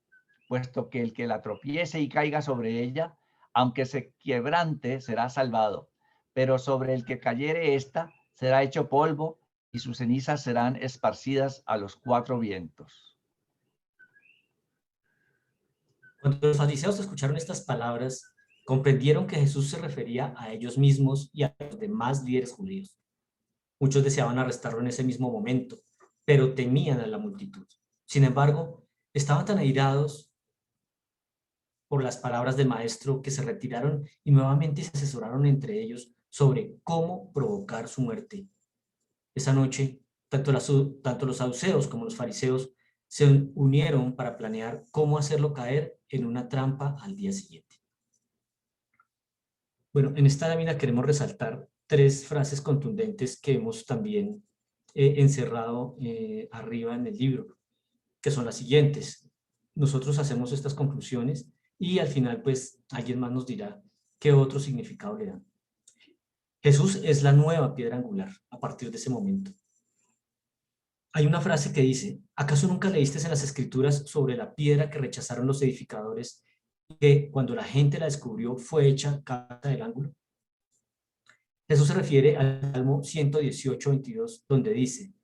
puesto que el que la tropiece y caiga sobre ella, aunque se quebrante, será salvado, pero sobre el que cayere esta, será hecho polvo y sus cenizas serán esparcidas a los cuatro vientos. Cuando los fariseos escucharon estas palabras, comprendieron que Jesús se refería a ellos mismos y a los demás líderes judíos. Muchos deseaban arrestarlo en ese mismo momento, pero temían a la multitud. Sin embargo, estaban tan airados por las palabras del maestro que se retiraron y nuevamente se asesoraron entre ellos sobre cómo provocar su muerte. Esa noche, tanto los saduceos como los fariseos se unieron para planear cómo hacerlo caer en una trampa al día siguiente. Bueno, en esta lámina queremos resaltar 3 frases contundentes que hemos también encerrado arriba en el libro, que son las siguientes. Nosotros hacemos estas conclusiones y al final, pues, alguien más nos dirá qué otro significado le dan. Jesús es la nueva piedra angular a partir de ese momento. Hay una frase que dice: ¿acaso nunca leíste en las Escrituras sobre la piedra que rechazaron los edificadores, que cuando la gente la descubrió fue hecha cabeza del ángulo? Jesús se refiere al Salmo 118:22, donde dice: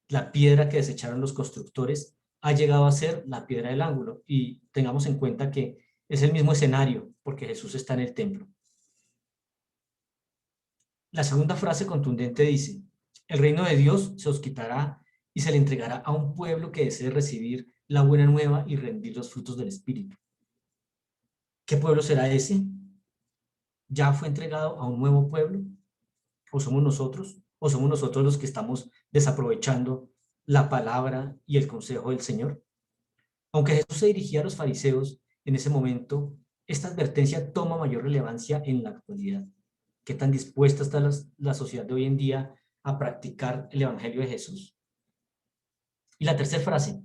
la piedra que desecharon los constructores ha llegado a ser la piedra del ángulo. Y tengamos en cuenta que es el mismo escenario, porque Jesús está en el templo. La segunda frase contundente dice: el reino de Dios se os quitará y se le entregará a un pueblo que desee recibir la buena nueva y rendir los frutos del Espíritu. ¿Qué pueblo será ese? ¿Ya fue entregado a un nuevo pueblo? ¿O somos nosotros? ¿O somos nosotros los que estamos desaprovechando la palabra y el consejo del Señor? Aunque Jesús se dirigía a los fariseos en ese momento, esta advertencia toma mayor relevancia en la actualidad. ¿Qué tan dispuesta está la sociedad de hoy en día a practicar el evangelio de Jesús? Y la tercera frase: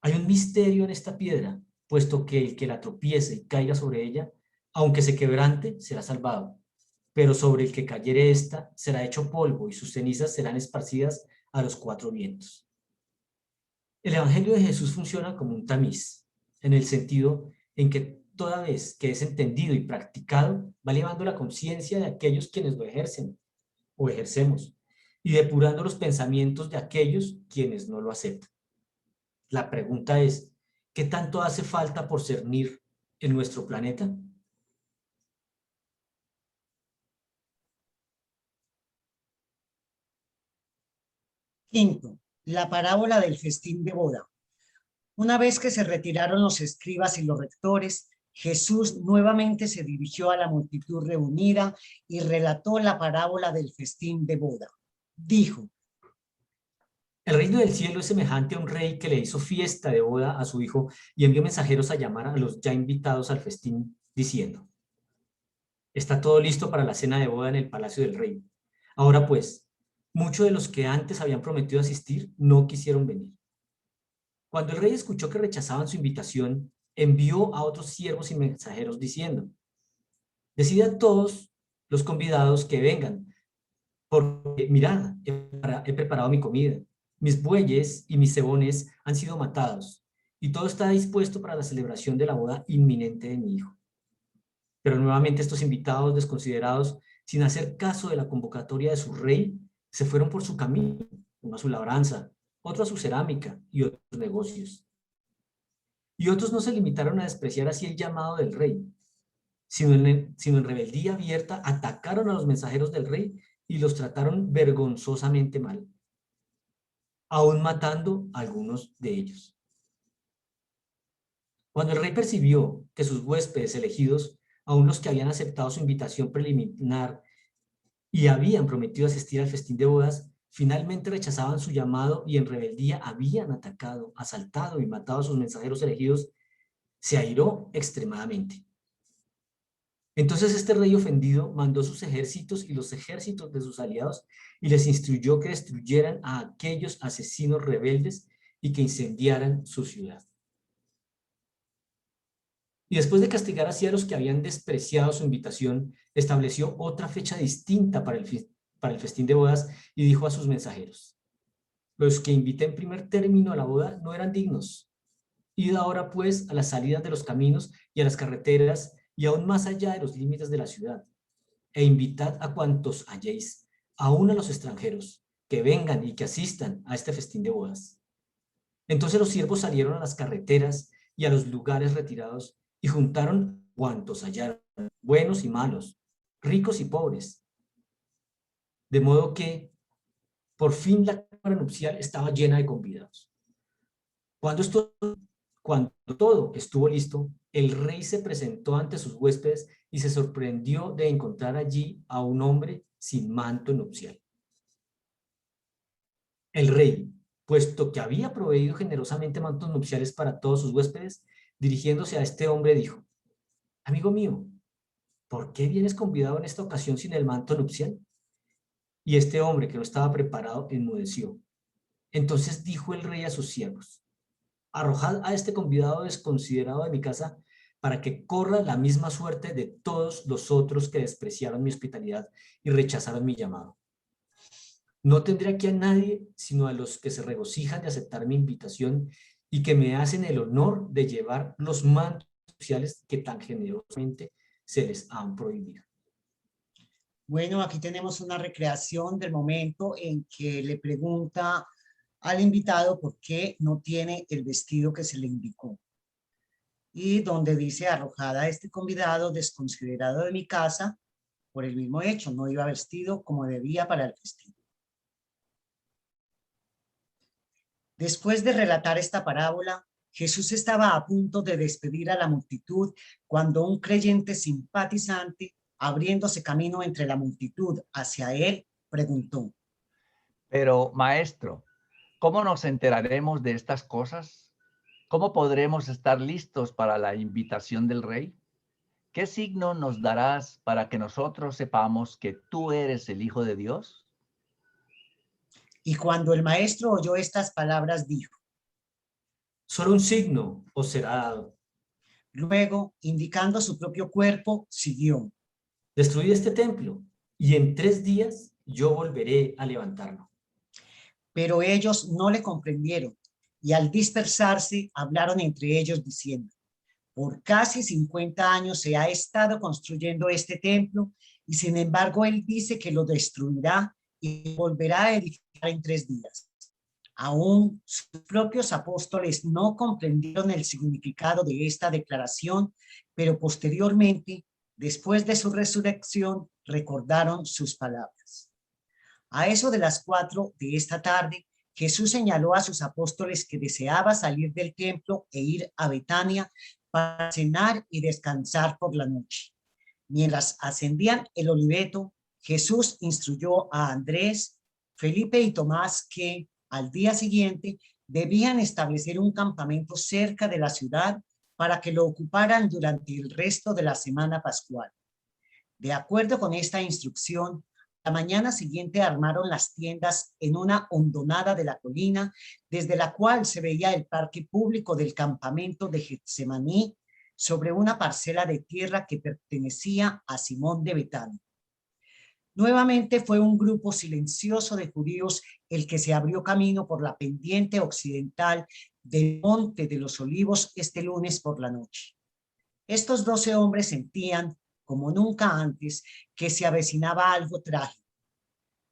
hay un misterio en esta piedra, puesto que el que la tropiece y caiga sobre ella, aunque se quebrante, será salvado, pero sobre el que cayere esta, será hecho polvo y sus cenizas serán esparcidas a los 4 vientos. El evangelio de Jesús funciona como un tamiz, en el sentido en que toda vez que es entendido y practicado, va elevando la conciencia de aquellos quienes lo ejercen o ejercemos, y depurando los pensamientos de aquellos quienes no lo aceptan. La pregunta es: ¿qué tanto hace falta por cernir en nuestro planeta? Quinto, la parábola del festín de boda. Una vez que se retiraron los escribas y los rectores, Jesús nuevamente se dirigió a la multitud reunida y relató la parábola del festín de boda. Dijo: el reino del cielo es semejante a un rey que le hizo fiesta de boda a su hijo y envió mensajeros a llamar a los ya invitados al festín, diciendo: está todo listo para la cena de boda en el palacio del rey. Ahora pues, muchos de los que antes habían prometido asistir no quisieron venir. Cuando el rey escuchó que rechazaban su invitación, envió a otros siervos y mensajeros diciendo: Decide a todos los convidados que vengan, porque mirad, he preparado mi comida, mis bueyes y mis cebones han sido matados, y todo está dispuesto para la celebración de la boda inminente de mi hijo. Pero nuevamente estos invitados desconsiderados, sin hacer caso de la convocatoria de su rey, se fueron por su camino, uno a su labranza, otro a su cerámica y otros negocios. Y otros no se limitaron a despreciar así el llamado del rey, sino en rebeldía abierta atacaron a los mensajeros del rey y los trataron vergonzosamente mal, aún matando a algunos de ellos. Cuando el rey percibió que sus huéspedes elegidos, aún los que habían aceptado su invitación preliminar y habían prometido asistir al festín de bodas, finalmente rechazaban su llamado y en rebeldía habían atacado, asaltado y matado a sus mensajeros elegidos, se airó extremadamente. Entonces este rey ofendido mandó sus ejércitos y los ejércitos de sus aliados y les instruyó que destruyeran a aquellos asesinos rebeldes y que incendiaran su ciudad. Y después de castigar así a los que habían despreciado su invitación, estableció otra fecha distinta para el festín de bodas y dijo a sus mensajeros: los que invité en primer término a la boda no eran dignos. Id ahora pues a las salidas de los caminos y a las carreteras y aún más allá de los límites de la ciudad, e invitad a cuantos halléis, aún a los extranjeros, que vengan y que asistan a este festín de bodas. Entonces los siervos salieron a las carreteras y a los lugares retirados y juntaron cuantos hallaron, buenos y malos, ricos y pobres. De modo que por fin la cámara nupcial estaba llena de convidados. Cuando todo estuvo listo, el rey se presentó ante sus huéspedes y se sorprendió de encontrar allí a un hombre sin manto nupcial. El rey, puesto que había proveído generosamente mantos nupciales para todos sus huéspedes, dirigiéndose a este hombre dijo: amigo mío, ¿por qué vienes convidado en esta ocasión sin el manto nupcial? Y este hombre, que no estaba preparado, enmudeció. Entonces dijo el rey a sus siervos: arrojad a este convidado desconsiderado de mi casa para que corra la misma suerte de todos los otros que despreciaron mi hospitalidad y rechazaron mi llamado. No tendré aquí a nadie sino a los que se regocijan de aceptar mi invitación y que me hacen el honor de llevar los mantos nupciales que tan generosamente se les han prohibido. Bueno, aquí tenemos una recreación del momento en que le pregunta al invitado por qué no tiene el vestido que se le indicó. Y donde dice: arrojada a este convidado desconsiderado de mi casa por el mismo hecho, no iba vestido como debía para el festín. Después de relatar esta parábola, Jesús estaba a punto de despedir a la multitud cuando un creyente simpatizante, abriéndose camino entre la multitud hacia él, preguntó: Pero, maestro, ¿cómo nos enteraremos de estas cosas? ¿Cómo podremos estar listos para la invitación del rey? ¿Qué signo nos darás para que nosotros sepamos que tú eres el Hijo de Dios? Y cuando el maestro oyó estas palabras, dijo: solo un signo os será dado. Luego, indicando su propio cuerpo, siguió: destruid este templo y en 3 días yo volveré a levantarlo. Pero ellos no le comprendieron y al dispersarse hablaron entre ellos diciendo: por casi 50 años se ha estado construyendo este templo y sin embargo él dice que lo destruirá y volverá a edificar en 3 días. Aún sus propios apóstoles no comprendieron el significado de esta declaración, pero posteriormente, después de su resurrección, recordaron sus palabras. A eso de las 4 de esta tarde, Jesús señaló a sus apóstoles que deseaba salir del templo e ir a Betania para cenar y descansar por la noche. Mientras ascendían el oliveto, Jesús instruyó a Andrés, Felipe y Tomás que al día siguiente debían establecer un campamento cerca de la ciudad para que lo ocuparan durante el resto de la semana pascual. De acuerdo con esta instrucción, la mañana siguiente armaron las tiendas en una hondonada de la colina, desde la cual se veía el parque público del campamento de Getsemaní, sobre una parcela de tierra que pertenecía a Simón de Betania. Nuevamente fue un grupo silencioso de judíos el que se abrió camino por la pendiente occidental del Monte de los Olivos este lunes por la noche. Estos 12 hombres sentían, como nunca antes, que se avecinaba algo trágico.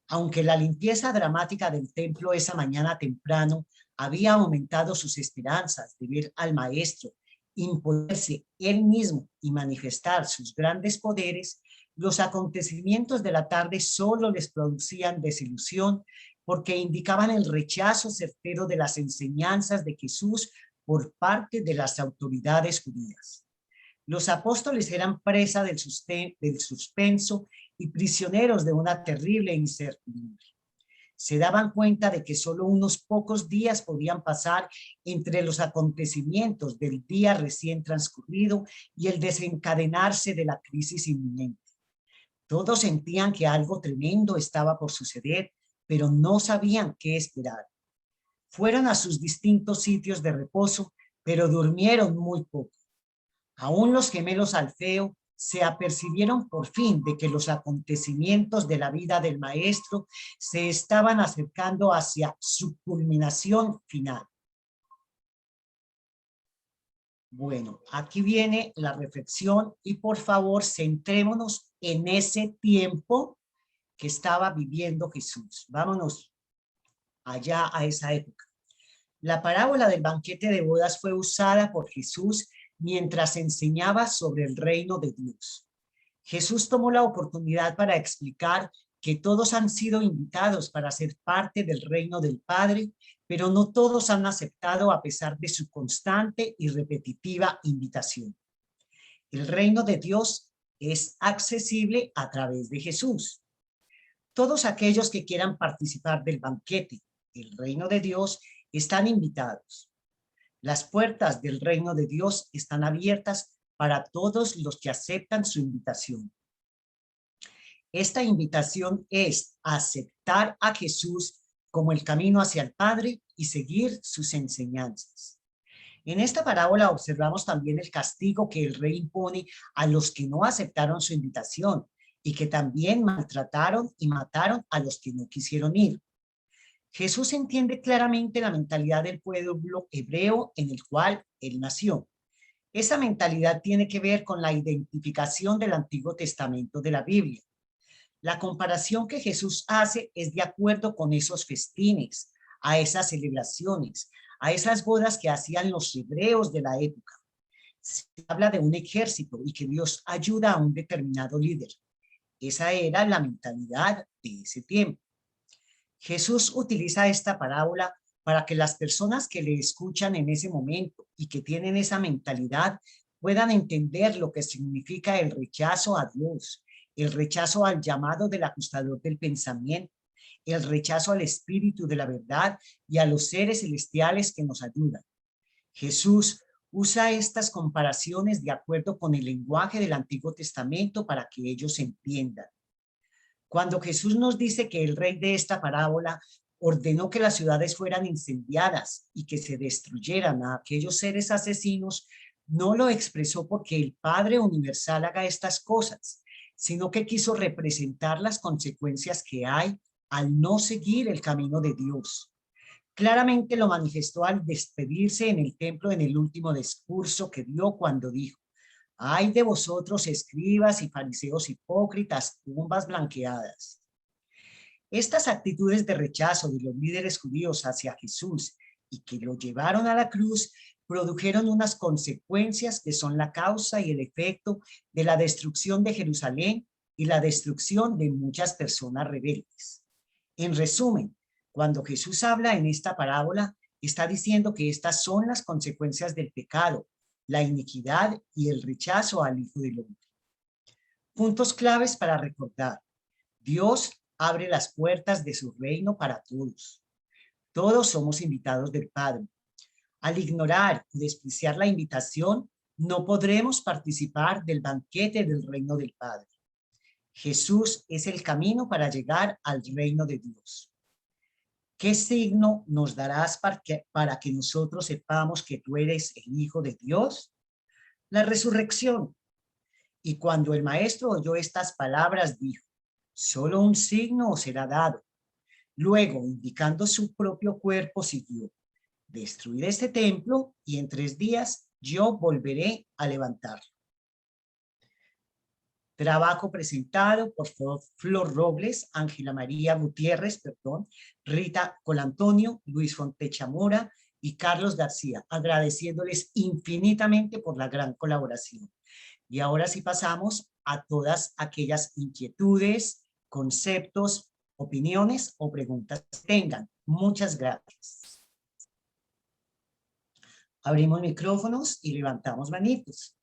Aunque la limpieza dramática del templo esa mañana temprano había aumentado sus esperanzas de ver al maestro imponerse él mismo y manifestar sus grandes poderes, los acontecimientos de la tarde solo les producían desilusión porque indicaban el rechazo certero de las enseñanzas de Jesús por parte de las autoridades judías. Los apóstoles eran presa del suspenso y prisioneros de una terrible incertidumbre. Se daban cuenta de que solo unos pocos días podían pasar entre los acontecimientos del día recién transcurrido y el desencadenarse de la crisis inminente. Todos sentían que algo tremendo estaba por suceder, pero no sabían qué esperar. Fueron a sus distintos sitios de reposo, pero durmieron muy poco. Aún los gemelos Alfeo se apercibieron por fin de que los acontecimientos de la vida del maestro se estaban acercando hacia su culminación final. Bueno, aquí viene la reflexión y por favor centrémonos en ese tiempo que estaba viviendo Jesús. Vámonos allá a esa época. La parábola del banquete de bodas fue usada por Jesús mientras enseñaba sobre el reino de Dios. Jesús tomó la oportunidad para explicar que todos han sido invitados para ser parte del reino del Padre, pero no todos han aceptado a pesar de su constante y repetitiva invitación. El reino de Dios es accesible a través de Jesús. Todos aquellos que quieran participar del banquete, el reino de Dios, están invitados. Las puertas del reino de Dios están abiertas para todos los que aceptan su invitación. Esta invitación es aceptar a Jesús como el camino hacia el Padre y seguir sus enseñanzas. En esta parábola observamos también el castigo que el rey impone a los que no aceptaron su invitación y que también maltrataron y mataron a los que no quisieron ir. Jesús entiende claramente la mentalidad del pueblo hebreo en el cual él nació. Esa mentalidad tiene que ver con la identificación del Antiguo Testamento de la Biblia. La comparación que Jesús hace es de acuerdo con esos festines, a esas celebraciones, a esas bodas que hacían los hebreos de la época. Se habla de un ejército y que Dios ayuda a un determinado líder. Esa era la mentalidad de ese tiempo. Jesús utiliza esta parábola para que las personas que le escuchan en ese momento y que tienen esa mentalidad puedan entender lo que significa el rechazo a Dios, el rechazo al llamado del ajustador del pensamiento, el rechazo al espíritu de la verdad y a los seres celestiales que nos ayudan. Jesús usa estas comparaciones de acuerdo con el lenguaje del Antiguo Testamento para que ellos entiendan. Cuando Jesús nos dice que el rey de esta parábola ordenó que las ciudades fueran incendiadas y que se destruyeran a aquellos seres asesinos, no lo expresó porque el Padre Universal haga estas cosas, sino que quiso representar las consecuencias que hay al no seguir el camino de Dios. Claramente lo manifestó al despedirse en el templo en el último discurso que dio cuando dijo: «Ay de vosotros, escribas y fariseos hipócritas, tumbas blanqueadas». Estas actitudes de rechazo de los líderes judíos hacia Jesús y que lo llevaron a la cruz produjeron unas consecuencias que son la causa y el efecto de la destrucción de Jerusalén y la destrucción de muchas personas rebeldes. En resumen, cuando Jesús habla en esta parábola, está diciendo que estas son las consecuencias del pecado, la iniquidad y el rechazo al Hijo del Hombre. Puntos claves para recordar. Dios abre las puertas de su reino para todos. Todos somos invitados del Padre. Al ignorar y despreciar la invitación, no podremos participar del banquete del reino del Padre. Jesús es el camino para llegar al reino de Dios. ¿Qué signo nos darás para que nosotros sepamos que tú eres el Hijo de Dios? la resurrección. Y cuando el maestro oyó estas palabras, dijo: solo un signo os será dado. Luego, indicando su propio cuerpo, siguió: destruid este templo y en 3 días yo volveré a levantarlo. Trabajo presentado por Flor Robles, Ángela María Gutiérrez, Rita Colantonio, Luis Fontecha Mora y Carlos García, agradeciéndoles infinitamente por la gran colaboración. Y ahora sí pasamos a todas aquellas inquietudes, conceptos, opiniones o preguntas que tengan. Muchas gracias. Abrimos micrófonos y levantamos manitos.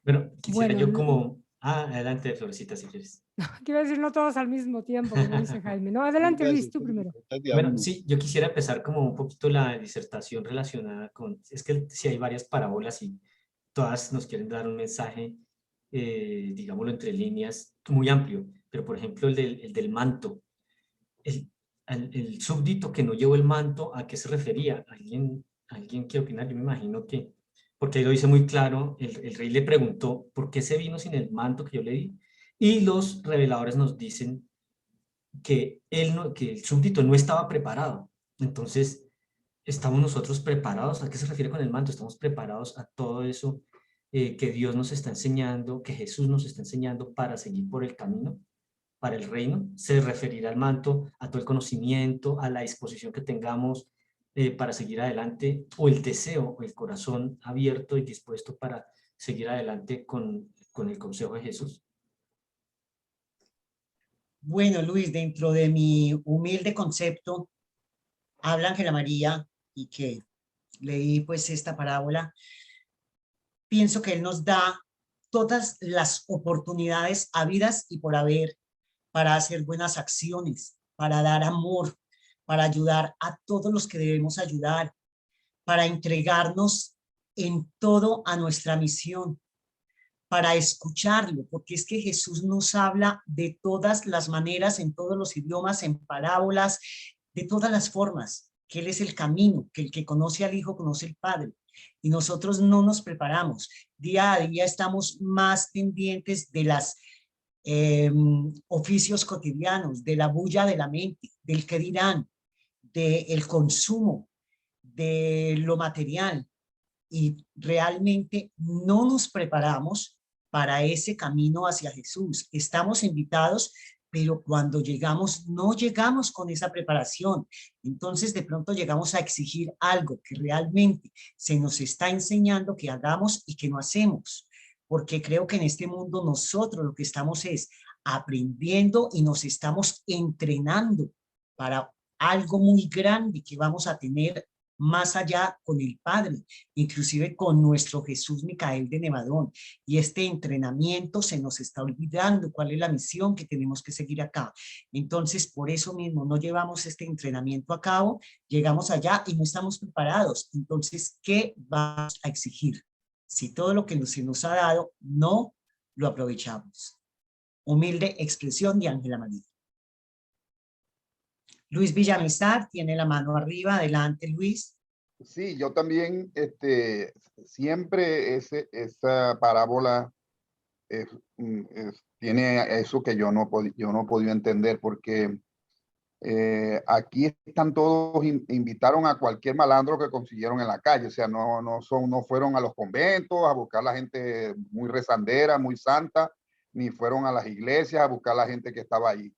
Bueno, quisiera Bueno, yo como... adelante, Florecita, si quieres. Quiero decir, no todos al mismo tiempo, como dice Jaime. No, adelante, Luis, tú primero. Bueno, sí, yo quisiera empezar como un poquito la disertación relacionada con... Es que si hay varias parábolas y todas nos quieren dar un mensaje, digámoslo entre líneas, muy amplio. Pero, por ejemplo, el del manto. El súbdito que no llevó el manto, ¿a qué se refería? ¿Alguien quiere opinar? Yo me imagino que... Porque ahí lo dice muy claro, el rey le preguntó, ¿por qué se vino sin el manto que yo le di? Y los reveladores nos dicen que que el súbdito no estaba preparado. Entonces, ¿estamos nosotros preparados? ¿A qué se refiere con el manto? ¿Estamos preparados a todo eso que Dios nos está enseñando, que Jesús nos está enseñando para seguir por el camino, para el reino? Se referirá al manto, a todo el conocimiento, a la disposición que tengamos para seguir adelante, o el deseo, o el corazón abierto y dispuesto para seguir adelante con el consejo de Jesús. Bueno, Luis, dentro de mi humilde concepto, habla Ángela María y que leí pues esta parábola, pienso que él nos da todas las oportunidades habidas y por haber para hacer buenas acciones, para dar amor, para ayudar a todos los que debemos ayudar, para entregarnos en todo a nuestra misión, para escucharlo, porque es que Jesús nos habla de todas las maneras, en todos los idiomas, en parábolas, de todas las formas, que Él es el camino, que el que conoce al Hijo conoce al Padre. Y nosotros no nos preparamos. Día a día estamos más pendientes de las oficios cotidianos, de la bulla de la mente, del qué dirán, del consumo, de lo material. Y realmente no nos preparamos para ese camino hacia Jesús. Estamos invitados, pero cuando llegamos, no llegamos con esa preparación. Entonces, de pronto llegamos a exigir algo que realmente se nos está enseñando que hagamos y que no hacemos. Porque creo que en este mundo nosotros lo que estamos es aprendiendo y nos estamos entrenando para algo muy grande que vamos a tener más allá con el Padre, inclusive con nuestro Jesús Micael de Nevadón. Y este entrenamiento se nos está olvidando cuál es la misión que tenemos que seguir acá. Entonces, por eso mismo no llevamos este entrenamiento a cabo, llegamos allá y no estamos preparados. Entonces, ¿qué vamos a exigir? Si todo lo que se nos ha dado no lo aprovechamos. Humilde expresión de Ángela María. Luis Villamizar tiene la mano arriba. Adelante, Luis. Sí, yo también, siempre esa parábola tiene eso que yo no podía entender, porque aquí están todos, invitaron a cualquier malandro que consiguieron en la calle, o sea, no fueron a los conventos a buscar la gente muy rezandera, muy santa, ni fueron a las iglesias a buscar la gente que estaba ahí.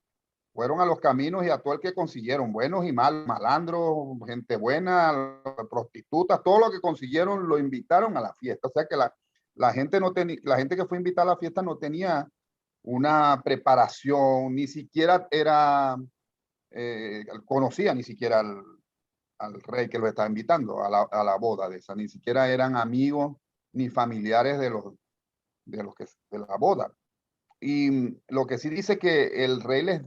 Fueron a los caminos y a todo el que consiguieron, buenos y malos, malandros, gente buena, prostitutas, todo lo que consiguieron lo invitaron a la fiesta. O sea que la gente que fue invitada a la fiesta no tenía una preparación, ni siquiera conocía ni siquiera al rey que lo estaba invitando a la boda de esa, ni siquiera eran amigos ni familiares de la boda. Y lo que sí dice que el rey les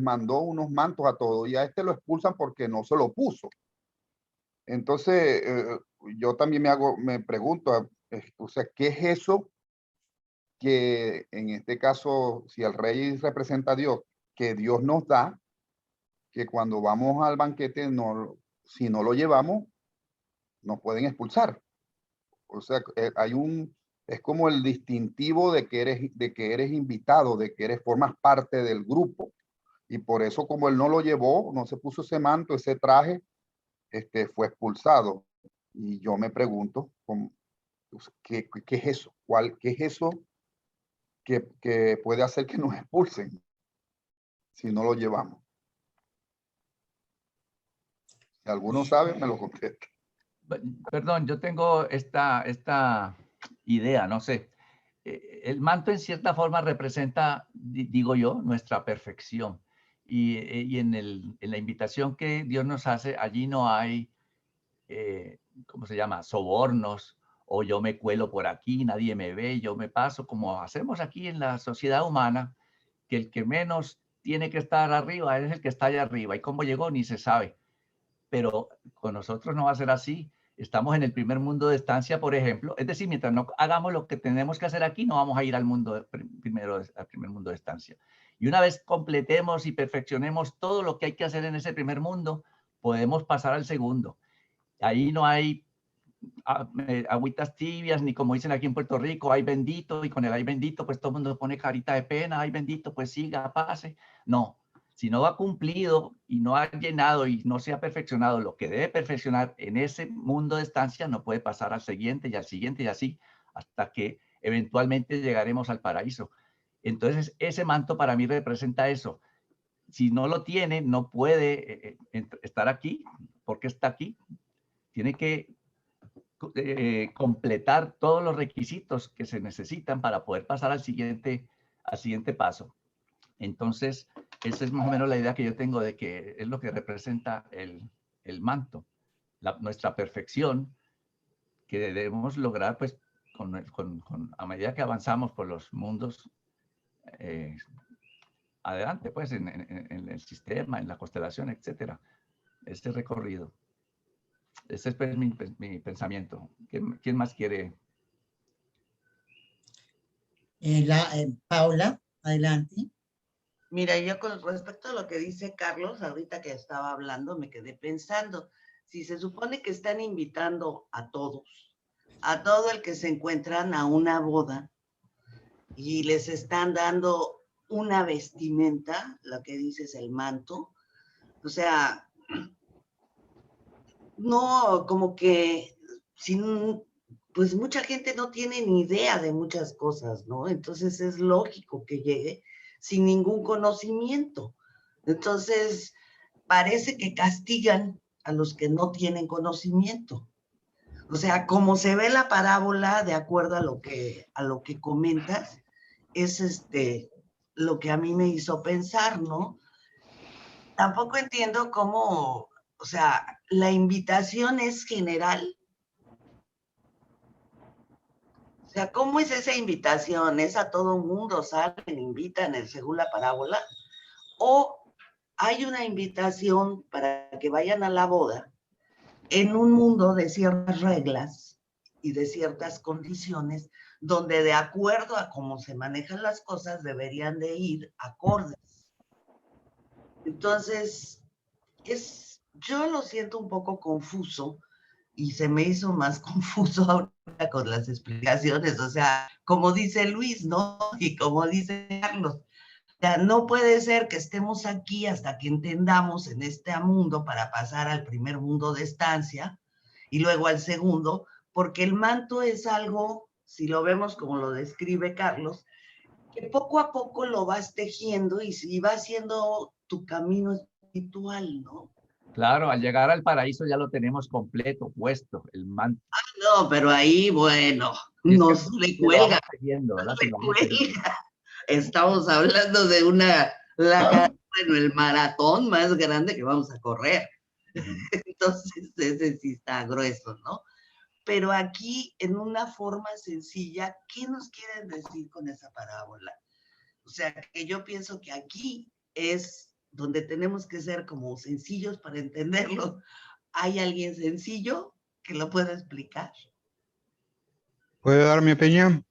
mandó unos mantos a todos y a este lo expulsan porque no se lo puso. Entonces, yo también me pregunto, o sea, ¿qué es eso que en este caso, si el rey representa a Dios, que Dios nos da, que cuando vamos al banquete, si no lo llevamos, nos pueden expulsar. O sea, es como el distintivo de que eres invitado, de que formas parte del grupo. Y por eso, como él no lo llevó, no se puso ese manto, ese traje, fue expulsado. Y yo me pregunto, ¿qué es eso? ¿Qué es eso que puede hacer que nos expulsen si no lo llevamos? Si alguno sabe, me lo contesta. Perdón, yo tengo esta idea, no sé. El manto en cierta forma representa, digo yo, nuestra perfección. Y en la invitación que Dios nos hace, allí no hay, ¿cómo se llama? Sobornos, o yo me cuelo por aquí, nadie me ve, yo me paso, como hacemos aquí en la sociedad humana, que el que menos tiene que estar arriba es el que está allá arriba. Y cómo llegó ni se sabe. Pero con nosotros no va a ser así. Estamos en el primer mundo de estancia, por ejemplo. Es decir, mientras no hagamos lo que tenemos que hacer aquí, no vamos a ir al primer mundo de estancia. Y una vez completemos y perfeccionemos todo lo que hay que hacer en ese primer mundo, podemos pasar al segundo. Ahí no hay agüitas tibias, ni como dicen aquí en Puerto Rico, ay bendito, y con el ay bendito, pues todo el mundo pone carita de pena, ay bendito, pues siga, pase. No. Si no ha cumplido y no ha llenado y no se ha perfeccionado lo que debe perfeccionar en ese mundo de estancia, no puede pasar al siguiente y al siguiente y así hasta que eventualmente llegaremos al paraíso. Entonces, ese manto para mí representa eso. Si no lo tiene, no puede estar aquí. ¿Por qué está aquí? Tiene que completar todos los requisitos que se necesitan para poder pasar al siguiente paso. Entonces, esa es más o menos la idea que yo tengo de que es lo que representa el manto, nuestra perfección que debemos lograr pues a medida que avanzamos por los mundos adelante, pues en el sistema, en la constelación, etcétera. Este recorrido. Ese es pues, mi pensamiento. ¿Quién más quiere? Paula, adelante. Mira, yo con respecto a lo que dice Carlos, ahorita que estaba hablando, me quedé pensando, si se supone que están invitando a todos, a todo el que se encuentran a una boda, y les están dando una vestimenta, lo que dices, el manto, o sea, no, como que, pues mucha gente no tiene ni idea de muchas cosas, ¿no? Entonces es lógico que llegue sin ningún conocimiento. Entonces, parece que castigan a los que no tienen conocimiento. O sea, como se ve la parábola, de acuerdo a lo que comentas, es lo que a mí me hizo pensar, ¿no? Tampoco entiendo cómo, o sea, la invitación es general. O sea, ¿cómo es esa invitación? ¿Es a todo mundo? ¿Salen, invitan según la parábola? ¿O hay una invitación para que vayan a la boda en un mundo de ciertas reglas y de ciertas condiciones donde de acuerdo a cómo se manejan las cosas deberían de ir acordes? Entonces, yo lo siento un poco confuso y se me hizo más confuso ahora con las explicaciones, o sea, como dice Luis, ¿no? Y como dice Carlos, o sea, no puede ser que estemos aquí hasta que entendamos en este mundo para pasar al primer mundo de estancia y luego al segundo, porque el manto es algo, si lo vemos como lo describe Carlos, que poco a poco lo vas tejiendo y va haciendo tu camino espiritual, ¿no? Claro, al llegar al paraíso ya lo tenemos completo, puesto, el manto. No, pero ahí, bueno, no se le cuelga. Estamos hablando de bueno, el maratón más grande que vamos a correr. Entonces, ese sí está grueso, ¿no? Pero aquí, en una forma sencilla, ¿qué nos quieren decir con esa parábola? O sea, que yo pienso que aquí es donde tenemos que ser como sencillos para entenderlo. ¿Hay alguien sencillo que lo pueda explicar? ¿Puedo dar mi opinión?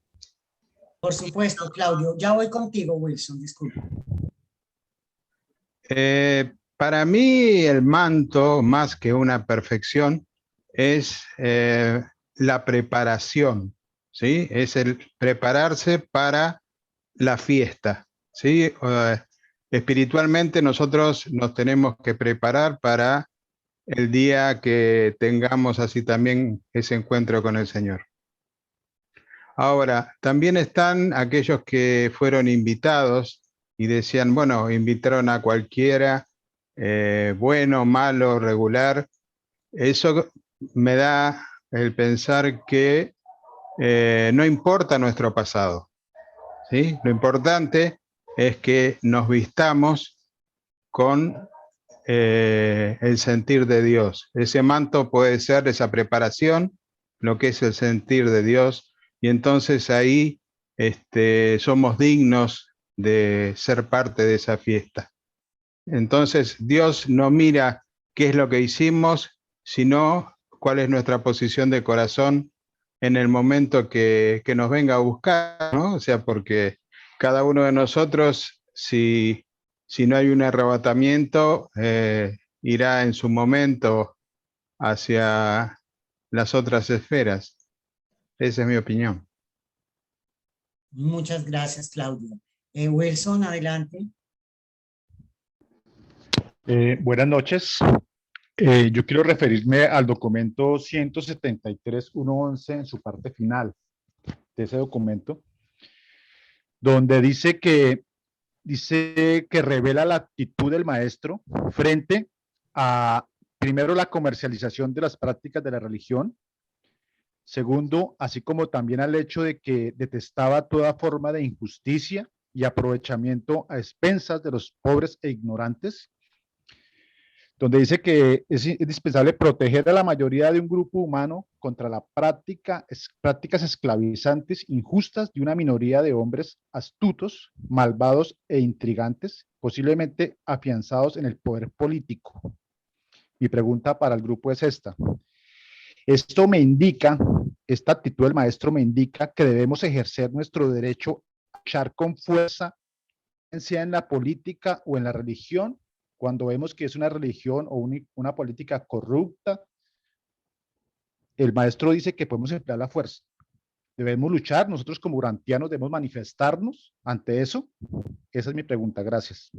Por supuesto, Claudio. Ya voy contigo, Wilson, disculpa. Para mí el manto, más que una perfección, es la preparación, ¿sí? Es el prepararse para la fiesta, ¿sí? Espiritualmente nosotros nos tenemos que preparar para el día que tengamos así también ese encuentro con el Señor. Ahora, también están aquellos que fueron invitados y decían, bueno, invitaron a cualquiera, bueno, malo, regular. Eso me da el pensar que no importa nuestro pasado, ¿sí? Lo importante es que nos vistamos con el sentir de Dios. Ese manto puede ser esa preparación, lo que es el sentir de Dios, y entonces ahí somos dignos de ser parte de esa fiesta. Entonces Dios no mira qué es lo que hicimos, sino cuál es nuestra posición de corazón en el momento que nos venga a buscar, ¿no? O sea, porque cada uno de nosotros, si no hay un arrebatamiento, irá en su momento hacia las otras esferas. Esa es mi opinión. Muchas gracias, Claudio. Wilson, adelante. Buenas noches. Yo quiero referirme al documento 173.1.11 en su parte final de ese documento, donde dice que revela la actitud del maestro frente a, primero, la comercialización de las prácticas de la religión, segundo, así como también al hecho de que detestaba toda forma de injusticia y aprovechamiento a expensas de los pobres e ignorantes, donde dice que es indispensable proteger a la mayoría de un grupo humano contra la prácticas esclavizantes injustas de una minoría de hombres astutos, malvados e intrigantes, posiblemente afianzados en el poder político. Mi pregunta para el grupo es esta. Esta actitud del maestro me indica que debemos ejercer nuestro derecho a luchar con fuerza, sea en la política o en la religión, cuando vemos que es una religión o una política corrupta. El maestro dice que podemos emplear la fuerza. Debemos luchar, nosotros como urantianos debemos manifestarnos ante eso. Esa es mi pregunta, gracias.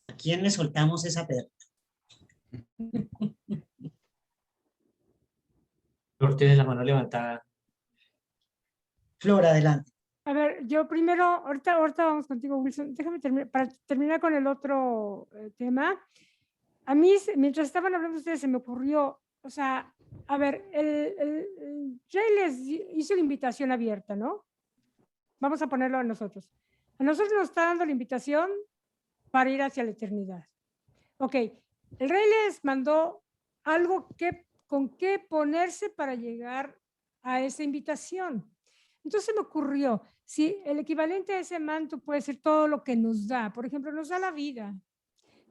¿A quién le soltamos esa perla? Flor tiene la mano levantada. Flor, adelante. A ver, yo primero, ahorita vamos contigo, Wilson. Déjame terminar, para terminar con el otro tema. A mí, mientras estaban hablando ustedes, se me ocurrió, o sea, a ver, el rey les hizo la invitación abierta, ¿no? Vamos a ponerlo a nosotros. A nosotros nos está dando la invitación para ir hacia la eternidad. Ok, el rey les mandó algo con qué ponerse para llegar a esa invitación. Entonces me ocurrió, si el equivalente a ese manto puede ser todo lo que nos da, por ejemplo, nos da la vida,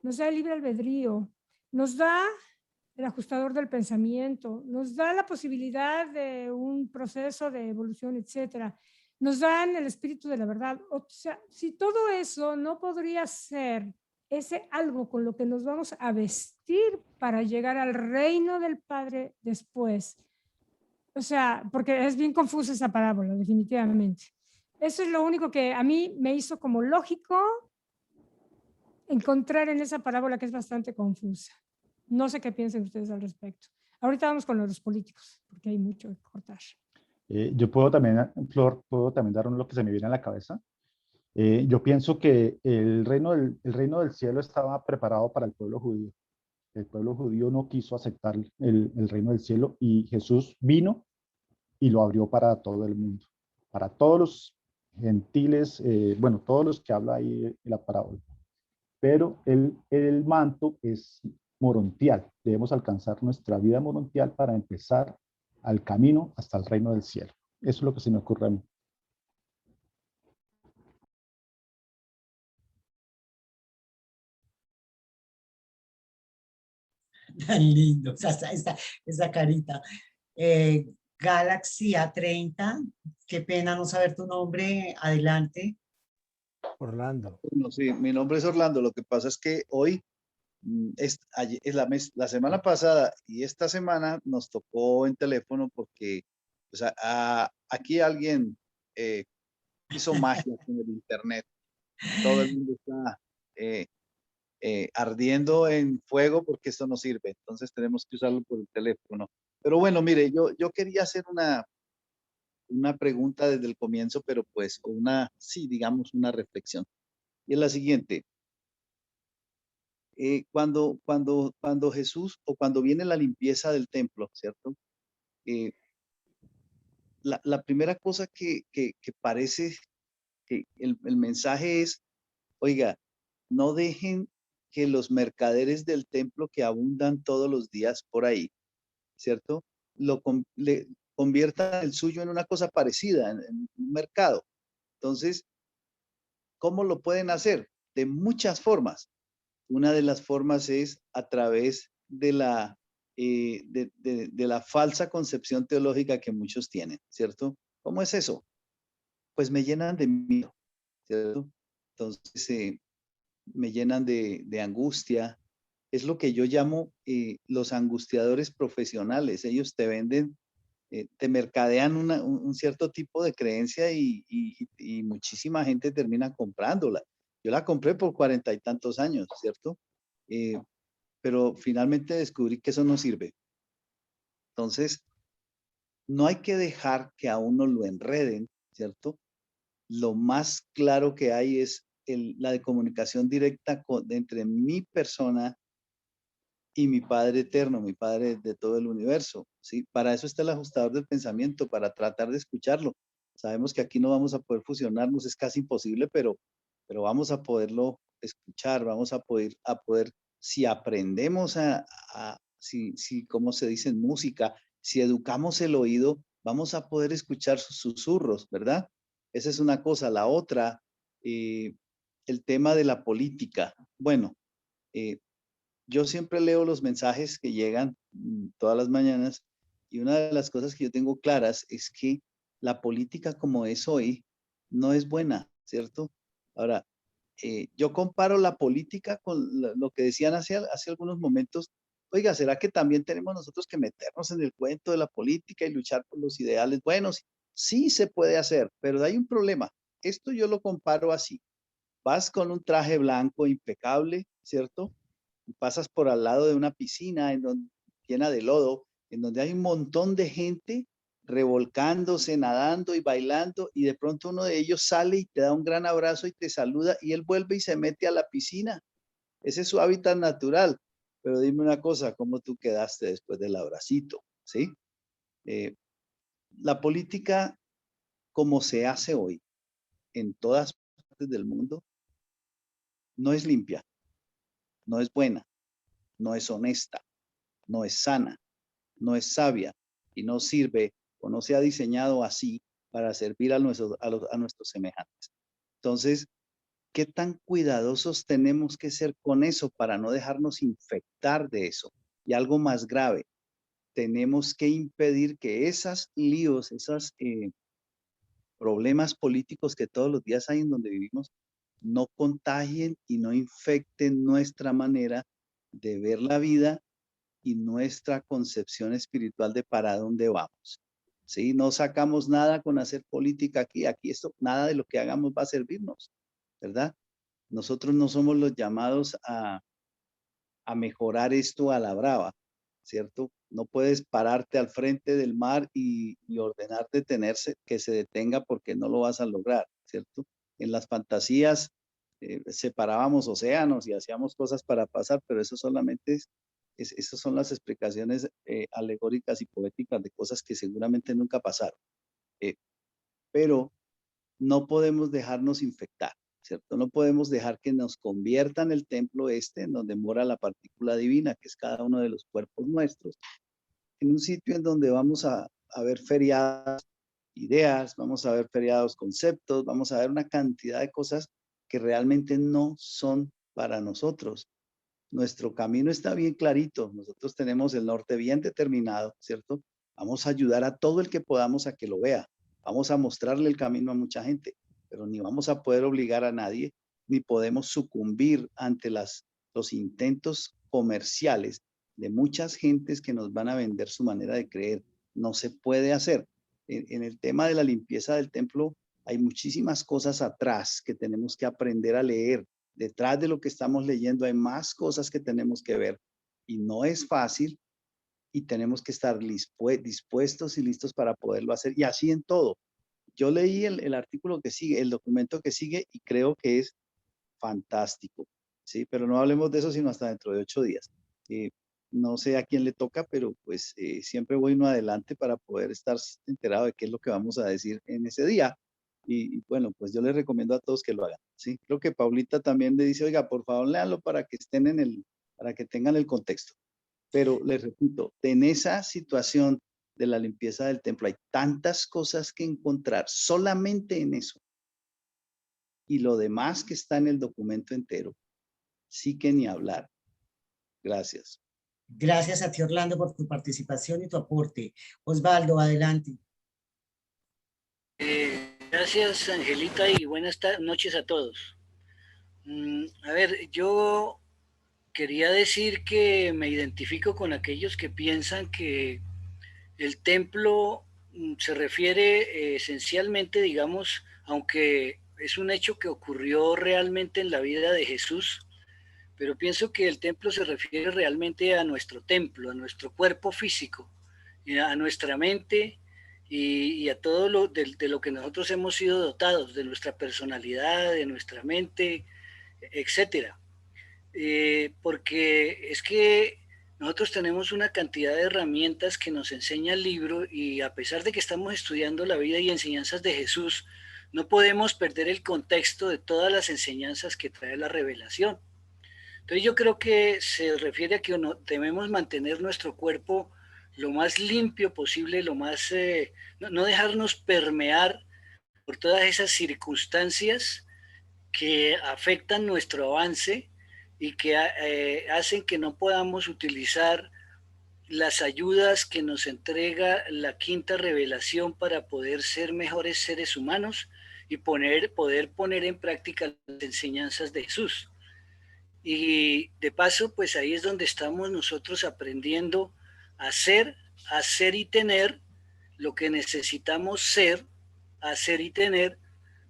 nos da el libre albedrío, nos da el ajustador del pensamiento, nos da la posibilidad de un proceso de evolución, etcétera. Nos dan el espíritu de la verdad. O sea, si todo eso no podría ser ese algo con lo que nos vamos a vestir para llegar al reino del Padre después. O sea, porque es bien confusa esa parábola, definitivamente. Eso es lo único que a mí me hizo como lógico encontrar en esa parábola, que es bastante confusa. No sé qué piensan ustedes al respecto. Ahorita vamos con los políticos, porque hay mucho que cortar. Yo puedo también, Flor, puedo también dar lo que se me viene a la cabeza. Yo pienso que el reino del cielo estaba preparado para el pueblo judío. El pueblo judío no quiso aceptar el reino del cielo y Jesús vino y lo abrió para todo el mundo, para todos los gentiles, bueno, todos los que habla ahí en la parábola. Pero el manto es morontial. Debemos alcanzar nuestra vida morontial para empezar al camino hasta el reino del cielo. Eso es lo que se me ocurre a mí. Tan lindo, esa carita. Galaxy A30. Qué pena no saber tu nombre. Adelante. Orlando. Bueno, sí, mi nombre es Orlando. Lo que pasa es que hoy, la semana pasada y esta semana nos tocó en teléfono porque pues, aquí alguien hizo magia con el internet. Todo el mundo está ardiendo en fuego porque esto no sirve. Entonces tenemos que usarlo por el teléfono. Pero bueno, mire, yo quería hacer una pregunta desde el comienzo, pero pues sí, digamos una reflexión. Y es la siguiente. Cuando Jesús o cuando viene la limpieza del templo, ¿cierto? La primera cosa que parece que el mensaje es, oiga, no dejen que los mercaderes del templo que abundan todos los días por ahí, ¿cierto? Le conviertan el suyo en una cosa parecida, en un mercado. Entonces, ¿cómo lo pueden hacer? De muchas formas. Una de las formas es a través de la falsa concepción teológica que muchos tienen, ¿cierto? ¿Cómo es eso? Pues me llenan de miedo, ¿cierto? Entonces, me llenan de angustia. Es lo que yo llamo los angustiadores profesionales. Ellos te venden, te mercadean un cierto tipo de creencia y muchísima gente termina comprándola. Yo la compré por 40 y tantos años, ¿cierto? Pero finalmente descubrí que eso no sirve. Entonces, no hay que dejar que a uno lo enreden, ¿cierto? Lo más claro que hay es la de comunicación directa entre mi persona y mi Padre eterno, mi Padre de todo el universo, ¿sí? Para eso está el ajustador del pensamiento, para tratar de escucharlo. Sabemos que aquí no vamos a poder fusionarnos, es casi imposible, pero vamos a poderlo escuchar, vamos a poder si aprendemos si ¿cómo se dice en música? Si educamos el oído, vamos a poder escuchar sus susurros, ¿verdad? Esa es una cosa. La otra, el tema de la política. Bueno, yo siempre leo los mensajes que llegan todas las mañanas y una de las cosas que yo tengo claras es que la política como es hoy no es buena, ¿cierto? Ahora, yo comparo la política con lo que decían hace algunos momentos. Oiga, ¿será que también tenemos nosotros que meternos en el cuento de la política y luchar por los ideales buenos? Sí se puede hacer, pero hay un problema. Esto yo lo comparo así. Vas con un traje blanco impecable, ¿cierto? Y pasas por al lado de una piscina llena de lodo, en donde hay un montón de gente revolcándose, nadando y bailando, y de pronto uno de ellos sale y te da un gran abrazo y te saluda, y él vuelve y se mete a la piscina. Ese es su hábitat natural. Pero dime una cosa, ¿cómo tú quedaste después del abracito? ¿Sí? La política, como se hace hoy en todas partes del mundo, no es limpia, no es buena, no es honesta, no es sana, no es sabia y no sirve o no se ha diseñado así para servir a nuestros semejantes. Entonces, ¿qué tan cuidadosos tenemos que ser con eso para no dejarnos infectar de eso? Y algo más grave, tenemos que impedir que esos líos, esos problemas políticos que todos los días hay en donde vivimos, no contagien y no infecten nuestra manera de ver la vida y nuestra concepción espiritual de para dónde vamos. ¿Sí? No sacamos nada con hacer política aquí esto, nada de lo que hagamos va a servirnos, ¿verdad? Nosotros no somos los llamados a mejorar esto a la brava, ¿cierto? No puedes pararte al frente del mar y ordenar detenerse, que se detenga porque no lo vas a lograr, ¿cierto? En las fantasías separábamos océanos y hacíamos cosas para pasar, pero eso solamente esas son las explicaciones alegóricas y poéticas de cosas que seguramente nunca pasaron. Pero no podemos dejarnos infectar, ¿cierto? No podemos dejar que nos conviertan el templo en donde mora la partícula divina, que es cada uno de los cuerpos nuestros, en un sitio en donde vamos a ver feriadas ideas, vamos a ver feriados conceptos, vamos a ver una cantidad de cosas que realmente no son para nosotros. Nuestro camino está bien clarito, nosotros tenemos el norte bien determinado, ¿cierto? Vamos a ayudar a todo el que podamos a que lo vea. Vamos a mostrarle el camino a mucha gente, pero ni vamos a poder obligar a nadie, ni podemos sucumbir ante los intentos comerciales de muchas gentes que nos van a vender su manera de creer. No se puede hacer. En el tema de la limpieza del templo hay muchísimas cosas atrás que tenemos que aprender a leer. Detrás de lo que estamos leyendo hay más cosas que tenemos que ver y no es fácil y tenemos que estar dispuestos y listos para poderlo hacer y así en todo. Yo leí el artículo que sigue, el documento que sigue y creo que es fantástico, ¿sí? Pero no hablemos de eso sino hasta dentro de 8 días. No sé a quién le toca, pero pues siempre voy uno adelante para poder estar enterado de qué es lo que vamos a decir en ese día. Y bueno, pues yo les recomiendo a todos que lo hagan, ¿sí? Creo que Paulita también le dice, oiga, por favor, léanlo para que estén para que tengan el contexto. Pero les repito, en esa situación de la limpieza del templo hay tantas cosas que encontrar solamente en eso. Y lo demás que está en el documento entero, sí que ni hablar. Gracias. Gracias a ti, Orlando, por tu participación y tu aporte. Osvaldo, adelante. Gracias, Angelita, y buenas noches a todos. A ver, yo quería decir que me identifico con aquellos que piensan que el templo se refiere esencialmente, digamos, aunque es un hecho que ocurrió realmente en la vida de Jesús, pero pienso que el templo se refiere realmente a nuestro templo, a nuestro cuerpo físico, a nuestra mente y a todo de lo que nosotros hemos sido dotados, de nuestra personalidad, de nuestra mente, etcétera. Porque es que nosotros tenemos una cantidad de herramientas que nos enseña el libro y a pesar de que estamos estudiando la vida y enseñanzas de Jesús, no podemos perder el contexto de todas las enseñanzas que trae la revelación. Entonces yo creo que se refiere a que debemos mantener nuestro cuerpo lo más limpio posible, lo más, no dejarnos permear por todas esas circunstancias que afectan nuestro avance y que hacen que no podamos utilizar las ayudas que nos entrega la quinta revelación para poder ser mejores seres humanos y poder poner en práctica las enseñanzas de Jesús. Y de paso, pues ahí es donde estamos nosotros aprendiendo a hacer y tener lo que necesitamos ser, hacer y tener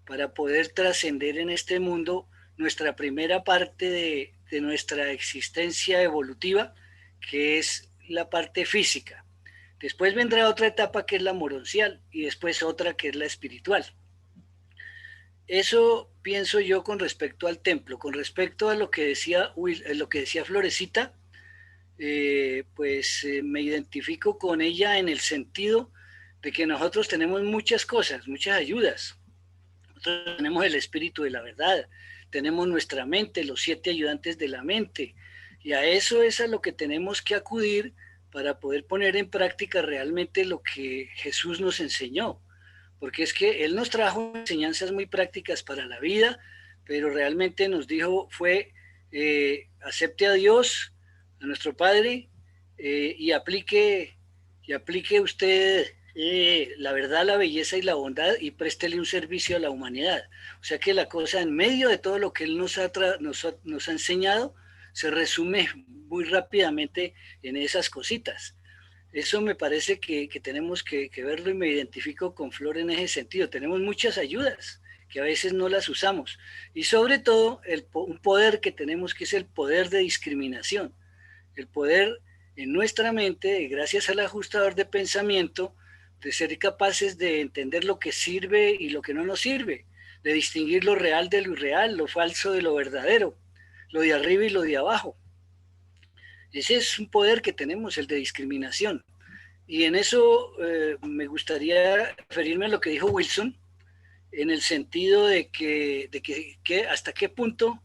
para poder trascender en este mundo nuestra primera parte de nuestra existencia evolutiva, que es la parte física. Después vendrá otra etapa que es la moroncial y después otra que es la espiritual. Eso pienso yo con respecto al templo. Con respecto a lo que decía Florecita, me identifico con ella en el sentido de que nosotros tenemos muchas cosas, muchas ayudas. Nosotros tenemos el espíritu de la verdad, tenemos nuestra mente, los 7 ayudantes de la mente, y a eso es a lo que tenemos que acudir para poder poner en práctica realmente lo que Jesús nos enseñó. Porque es que Él nos trajo enseñanzas muy prácticas para la vida, pero realmente nos dijo acepte a Dios, a nuestro Padre, y aplique usted la verdad, la belleza y la bondad y préstele un servicio a la humanidad. O sea que la cosa en medio de todo lo que Él nos ha enseñado se resume muy rápidamente en esas cositas. Eso me parece que tenemos que verlo y me identifico con Flor en ese sentido. Tenemos muchas ayudas que a veces no las usamos. Y sobre todo un poder que tenemos que es el poder de discriminación. El poder en nuestra mente, gracias al ajustador de pensamiento, de ser capaces de entender lo que sirve y lo que no nos sirve, de distinguir lo real de lo irreal, lo falso de lo verdadero, lo de arriba y lo de abajo. Ese es un poder que tenemos, el de discriminación. Y en eso me gustaría referirme a lo que dijo Wilson, en el sentido de que hasta qué punto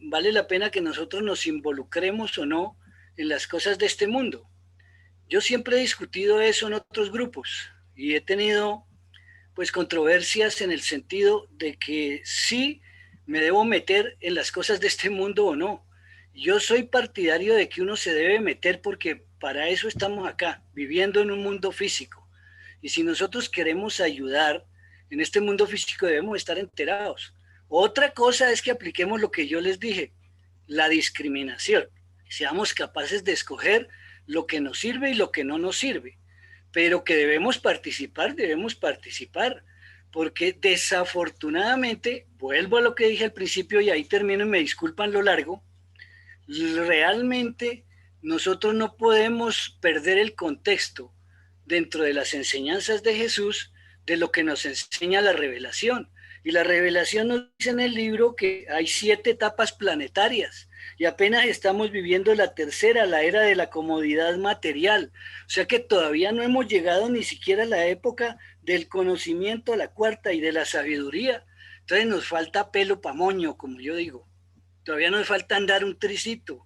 vale la pena que nosotros nos involucremos o no en las cosas de este mundo. Yo siempre he discutido eso en otros grupos y he tenido pues controversias en el sentido de que sí me debo meter en las cosas de este mundo o no. Yo soy partidario de que uno se debe meter porque para eso estamos acá, viviendo en un mundo físico. Y si nosotros queremos ayudar en este mundo físico, debemos estar enterados. Otra cosa es que apliquemos lo que yo les dije, la discriminación. Seamos capaces de escoger lo que nos sirve y lo que no nos sirve. Pero que debemos participar, porque desafortunadamente, vuelvo a lo que dije al principio y ahí termino y me disculpan lo largo, realmente nosotros no podemos perder el contexto dentro de las enseñanzas de Jesús de lo que nos enseña la revelación. Y la revelación nos dice en el libro que hay 7 etapas planetarias y apenas estamos viviendo la tercera, la era de la comodidad material. O sea que todavía no hemos llegado ni siquiera a la época del conocimiento, la cuarta, y de la sabiduría. Entonces nos falta pelo pa' moño, como yo digo. Todavía nos falta andar un tricito.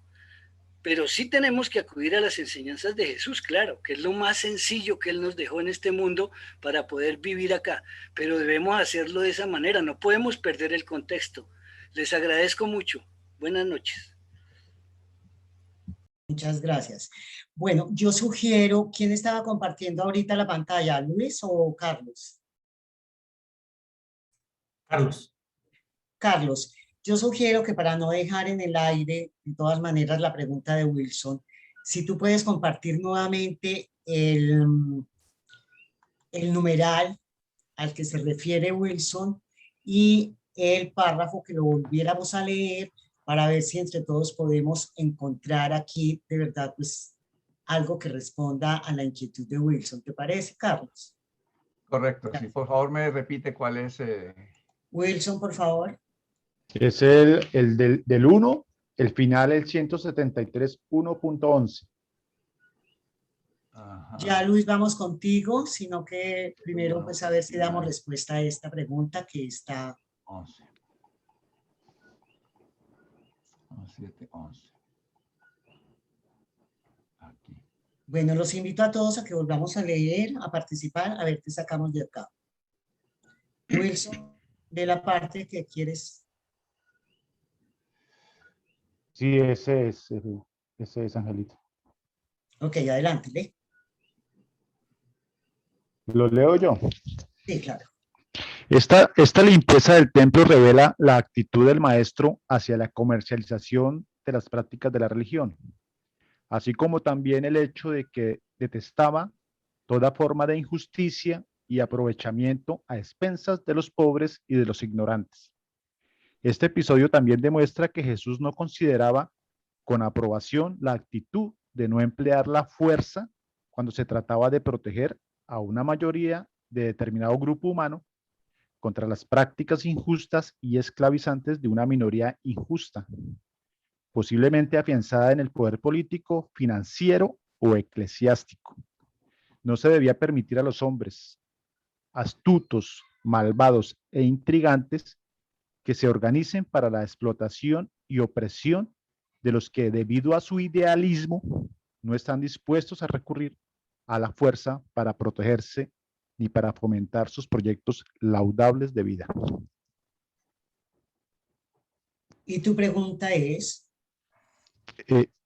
Pero sí tenemos que acudir a las enseñanzas de Jesús, claro, que es lo más sencillo que Él nos dejó en este mundo para poder vivir acá. Pero debemos hacerlo de esa manera, no podemos perder el contexto. Les agradezco mucho. Buenas noches. Muchas gracias. Bueno, yo sugiero, ¿quién estaba compartiendo ahorita la pantalla? ¿Luis o Carlos? Carlos. Carlos, yo sugiero que para no dejar en el aire, de todas maneras, la pregunta de Wilson, si tú puedes compartir nuevamente el numeral al que se refiere Wilson y el párrafo que lo volviéramos a leer para ver si entre todos podemos encontrar aquí de verdad pues algo que responda a la inquietud de Wilson. ¿Te parece, Carlos? Correcto, sí, por favor me repite cuál es. Wilson, por favor. Es el del 1, el final, el 173, 1.11. Ya, Luis, vamos contigo, sino que primero pues a ver si damos respuesta a esta pregunta que está... 11. 7, 11. Aquí. Bueno, los invito a todos a que volvamos a leer, a participar, a ver qué sacamos de acá. Wilson, de la parte que quieres... Sí, ese es Angelito. Ok, adelante, lee. ¿Lo leo yo? Sí, claro. Esta limpieza del templo revela la actitud del maestro hacia la comercialización de las prácticas de la religión, así como también el hecho de que detestaba toda forma de injusticia y aprovechamiento a expensas de los pobres y de los ignorantes. Este episodio también demuestra que Jesús no consideraba con aprobación la actitud de no emplear la fuerza cuando se trataba de proteger a una mayoría de determinado grupo humano contra las prácticas injustas y esclavizantes de una minoría injusta, posiblemente afianzada en el poder político, financiero o eclesiástico. No se debía permitir a los hombres astutos, malvados e intrigantes que se organicen para la explotación y opresión de los que, debido a su idealismo, no están dispuestos a recurrir a la fuerza para protegerse ni para fomentar sus proyectos laudables de vida. Y tu pregunta es...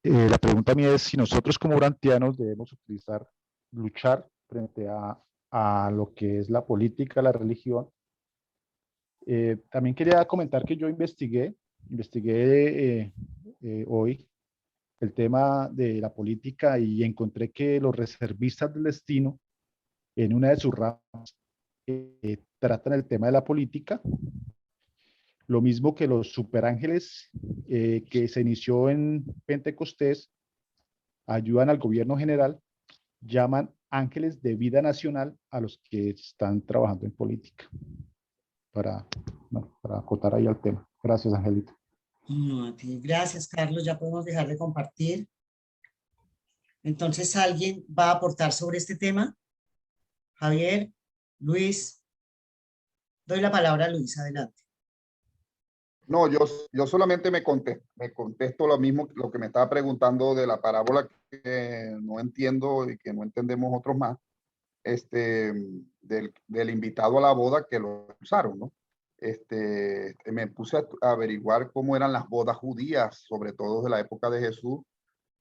La pregunta mía es si nosotros como urantianos debemos luchar frente a lo que es la política, la religión. También quería comentar que yo investigué hoy el tema de la política y encontré que los reservistas del destino, en una de sus ramas, tratan el tema de la política. Lo mismo que los superángeles que se inició en Pentecostés, ayudan al gobierno general, llaman ángeles de vida nacional a los que están trabajando en política. Para acotar ahí al tema. Gracias, Angelito. Gracias, Carlos. Ya podemos dejar de compartir. Entonces, ¿alguien va a aportar sobre este tema? Javier, Luis. Doy la palabra a Luis, adelante. No, yo solamente me contesto lo mismo, lo que me estaba preguntando de la parábola que no entiendo y que no entendemos otros más, del invitado a la boda que lo usaron, ¿no? Me puse a averiguar cómo eran las bodas judías, sobre todo de la época de Jesús,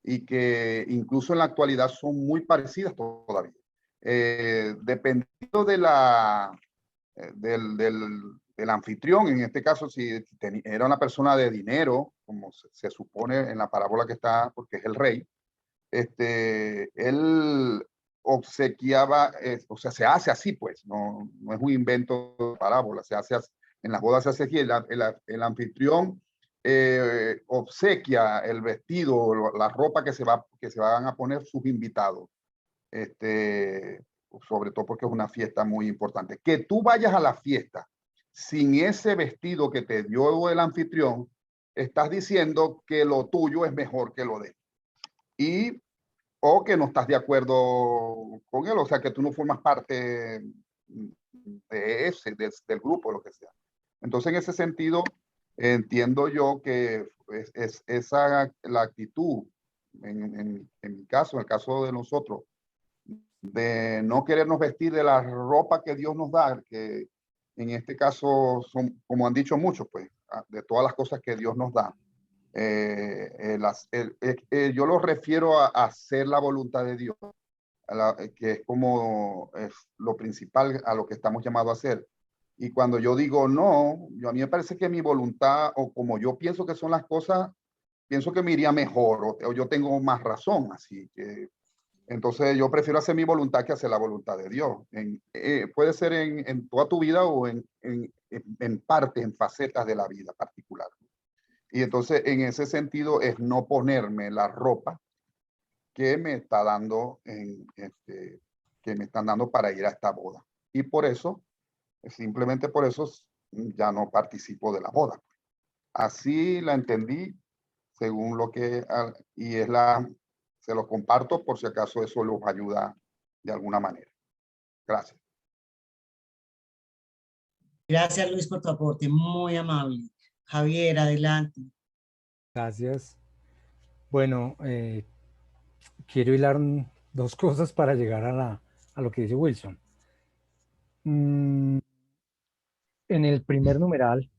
y que incluso en la actualidad son muy parecidas todavía. Dependiendo de del anfitrión, en este caso, si era una persona de dinero, como se supone en la parábola que está, porque es el rey, él obsequiaba, o sea, se hace así, pues, no es un invento de parábola, se hace así, en las bodas se hace así, el anfitrión obsequia el vestido, la ropa que se van a poner sus invitados, sobre todo porque es una fiesta muy importante. Que tú vayas a la fiesta sin ese vestido que te dio el anfitrión, estás diciendo que lo tuyo es mejor que lo de él. O que no estás de acuerdo con él, o sea, que tú no formas parte de del grupo, lo que sea. Entonces, en ese sentido, entiendo yo que es esa la actitud, en mi caso, en el caso de nosotros, de no querernos vestir de la ropa que Dios nos da, que en este caso son, como han dicho muchos, pues, de todas las cosas que Dios nos da. Yo lo refiero a hacer la voluntad de Dios, que es como es lo principal a lo que estamos llamados a hacer. Y cuando yo digo no, a mí me parece que mi voluntad, o como yo pienso que son las cosas, pienso que me iría mejor, o yo tengo más razón, así que entonces yo prefiero hacer mi voluntad que hacer la voluntad de Dios. Puede ser en toda tu vida o en partes, en facetas de la vida particular. Y entonces en ese sentido es no ponerme la ropa que me está dando, que me están dando para ir a esta boda. Y por eso, simplemente por eso, ya no participo de la boda. Así la entendí, según lo que, y se lo comparto por si acaso eso los ayuda de alguna manera. Gracias. Gracias, Luis, por tu aporte, muy amable. Javier, adelante. Gracias. Bueno, quiero hilar dos cosas para llegar a lo que dice Wilson. En el primer numeral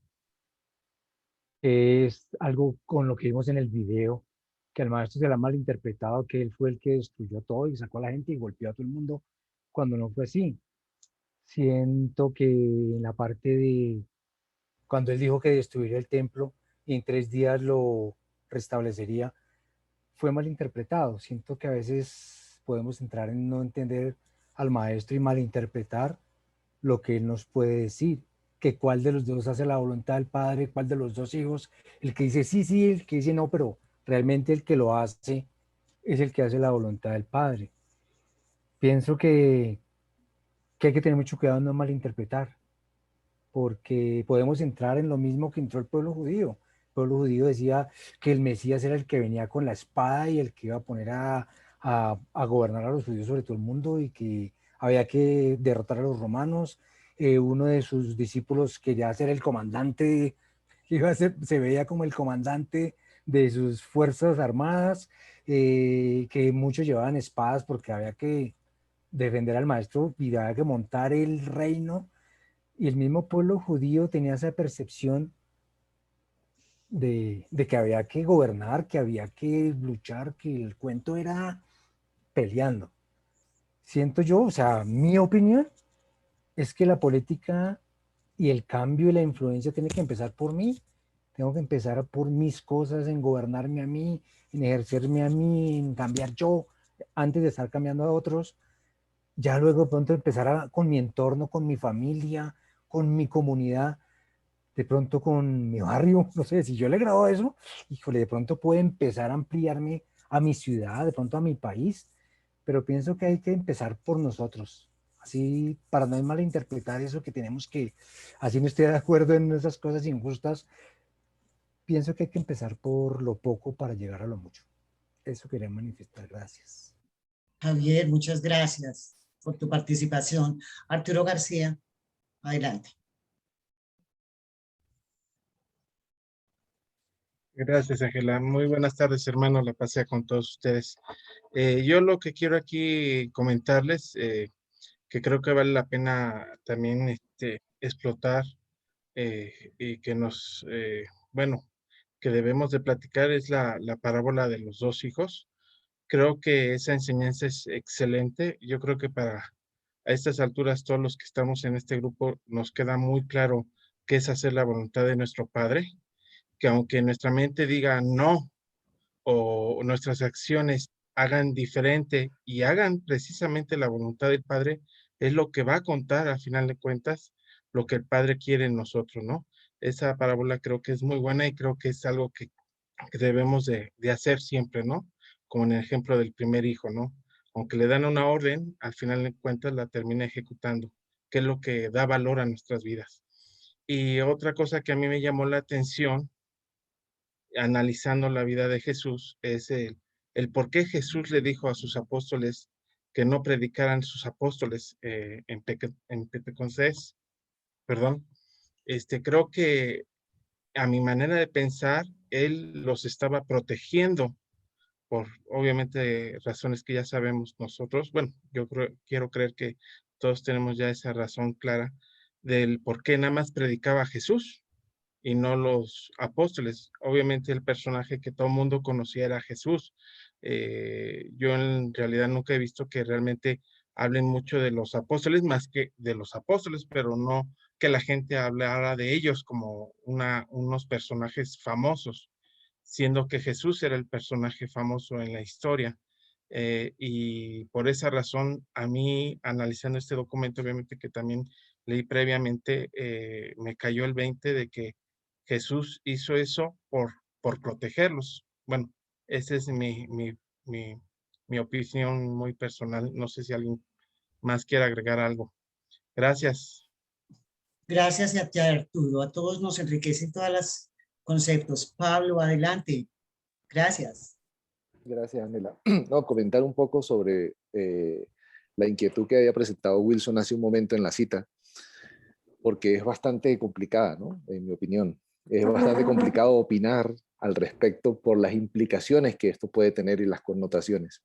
es algo con lo que vimos en el video, que al maestro se le ha malinterpretado, que él fue el que destruyó todo y sacó a la gente y golpeó a todo el mundo, cuando no fue así. Siento que en la parte de cuando él dijo que destruiría el templo y en 3 días lo restablecería, fue malinterpretado. Siento que a veces podemos entrar en no entender al maestro y malinterpretar lo que él nos puede decir, que cuál de los dos hace la voluntad del Padre, cuál de los dos hijos, el que dice sí, sí, el que dice no, pero realmente el que lo hace es el que hace la voluntad del Padre. Pienso que hay que tener mucho cuidado en no malinterpretar, porque podemos entrar en lo mismo que entró el pueblo judío. El pueblo judío decía que el Mesías era el que venía con la espada y el que iba a poner a gobernar a los judíos sobre todo el mundo y que había que derrotar a los romanos. Uno de sus discípulos quería ser el comandante, se veía como el comandante de sus fuerzas armadas, que muchos llevaban espadas porque había que defender al maestro y había que montar el reino. Y el mismo pueblo judío tenía esa percepción de que había que gobernar, que había que luchar, que el cuento era peleando. Siento yo, o sea, mi opinión es que la política y el cambio y la influencia tiene que empezar por mí. Tengo que empezar por mis cosas, en gobernarme a mí, en ejercerme a mí, en cambiar yo, antes de estar cambiando a otros. Ya luego de pronto empezar con mi entorno, con mi familia, con mi comunidad, de pronto con mi barrio, no sé, si yo le grabo eso, híjole, de pronto puede empezar a ampliarme a mi ciudad, de pronto a mi país, pero pienso que hay que empezar por nosotros, así para no malinterpretar eso que tenemos que, así no estoy de acuerdo en esas cosas injustas, pienso que hay que empezar por lo poco para llegar a lo mucho. Eso quería manifestar, gracias. Javier, muchas gracias por tu participación. Arturo García, adelante. Gracias, Ángela. Muy buenas tardes, hermano. La pasé con todos ustedes. Yo lo que quiero aquí comentarles, que creo que vale la pena también explotar y que bueno, que debemos de platicar es la parábola de los dos hijos, Creo que esa enseñanza es excelente. Yo creo que a estas alturas todos los que estamos en este grupo nos queda muy claro qué es hacer la voluntad de nuestro Padre, que aunque nuestra mente diga no o nuestras acciones hagan diferente y hagan precisamente la voluntad del Padre, es lo que va a contar al final de cuentas lo que el Padre quiere en nosotros, ¿no? Esa parábola creo que es muy buena y creo que es algo que debemos de hacer siempre, ¿no? Como en el ejemplo del primer hijo, ¿no? Aunque le dan una orden, al final de cuentas la termina ejecutando, que es lo que da valor a nuestras vidas. Y otra cosa que a mí me llamó la atención, analizando la vida de Jesús, es el por qué Jesús le dijo a sus apóstoles que no predicaran sus apóstoles en Pentecostés, perdón. Creo que a mi manera de pensar, él los estaba protegiendo por obviamente razones que ya sabemos nosotros. Bueno, quiero creer que todos tenemos ya esa razón clara del por qué nada más predicaba Jesús y no los apóstoles. Obviamente el personaje que todo el mundo conocía era Jesús. Yo en realidad nunca he visto que realmente hablen mucho de los apóstoles, más que de los apóstoles, pero no que la gente hablara de ellos como unos personajes famosos, siendo que Jesús era el personaje famoso en la historia. Y por esa razón, a mí, analizando este documento, obviamente que también leí previamente, me cayó el 20 de que Jesús hizo eso por protegerlos. Bueno, esa es mi opinión muy personal. No sé si alguien más quiere agregar algo. Gracias. Gracias a ti, Arturo. A todos nos enriquecen todos los conceptos. Pablo, adelante. Gracias. Gracias, Anela. No, comentar un poco sobre la inquietud que había presentado Wilson hace un momento en la cita, porque es bastante complicada, ¿no? En mi opinión. Es bastante complicado opinar al respecto por las implicaciones que esto puede tener y las connotaciones.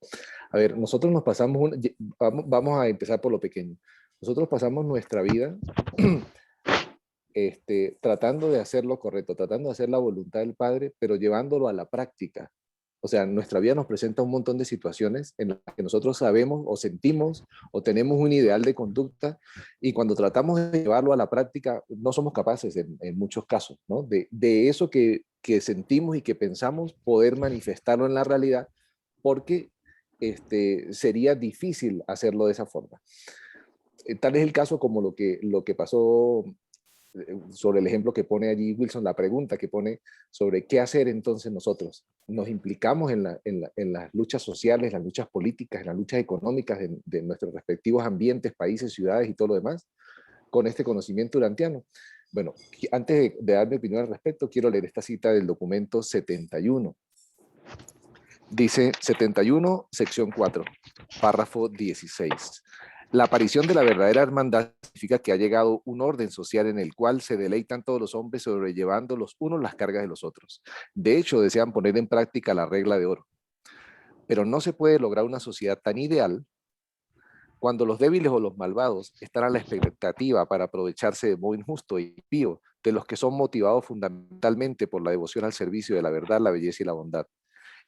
A ver, nosotros nos pasamos, vamos a empezar por lo pequeño. Nosotros pasamos nuestra vida tratando de hacer lo correcto, tratando de hacer la voluntad del Padre, pero llevándolo a la práctica. O sea, nuestra vida nos presenta un montón de situaciones en las que nosotros sabemos o sentimos o tenemos un ideal de conducta y cuando tratamos de llevarlo a la práctica no somos capaces en muchos casos, ¿no? De eso que sentimos y que pensamos poder manifestarlo en la realidad porque sería difícil hacerlo de esa forma. Tal es el caso como lo que pasó sobre el ejemplo que pone allí Wilson, la pregunta que pone sobre qué hacer entonces nosotros. Nos implicamos en las luchas sociales, las luchas políticas, en las luchas económicas de nuestros respectivos ambientes, países, ciudades y todo lo demás, con este conocimiento urantiano. Bueno, antes de dar mi opinión al respecto, quiero leer esta cita del documento 71. Dice 71, sección 4, párrafo 16. La aparición de la verdadera hermandad significa que ha llegado un orden social en el cual se deleitan todos los hombres sobrellevando los unos las cargas de los otros. De hecho, desean poner en práctica la regla de oro. Pero no se puede lograr una sociedad tan ideal cuando los débiles o los malvados están a la expectativa para aprovecharse de modo injusto y impío de los que son motivados fundamentalmente por la devoción al servicio de la verdad, la belleza y la bondad.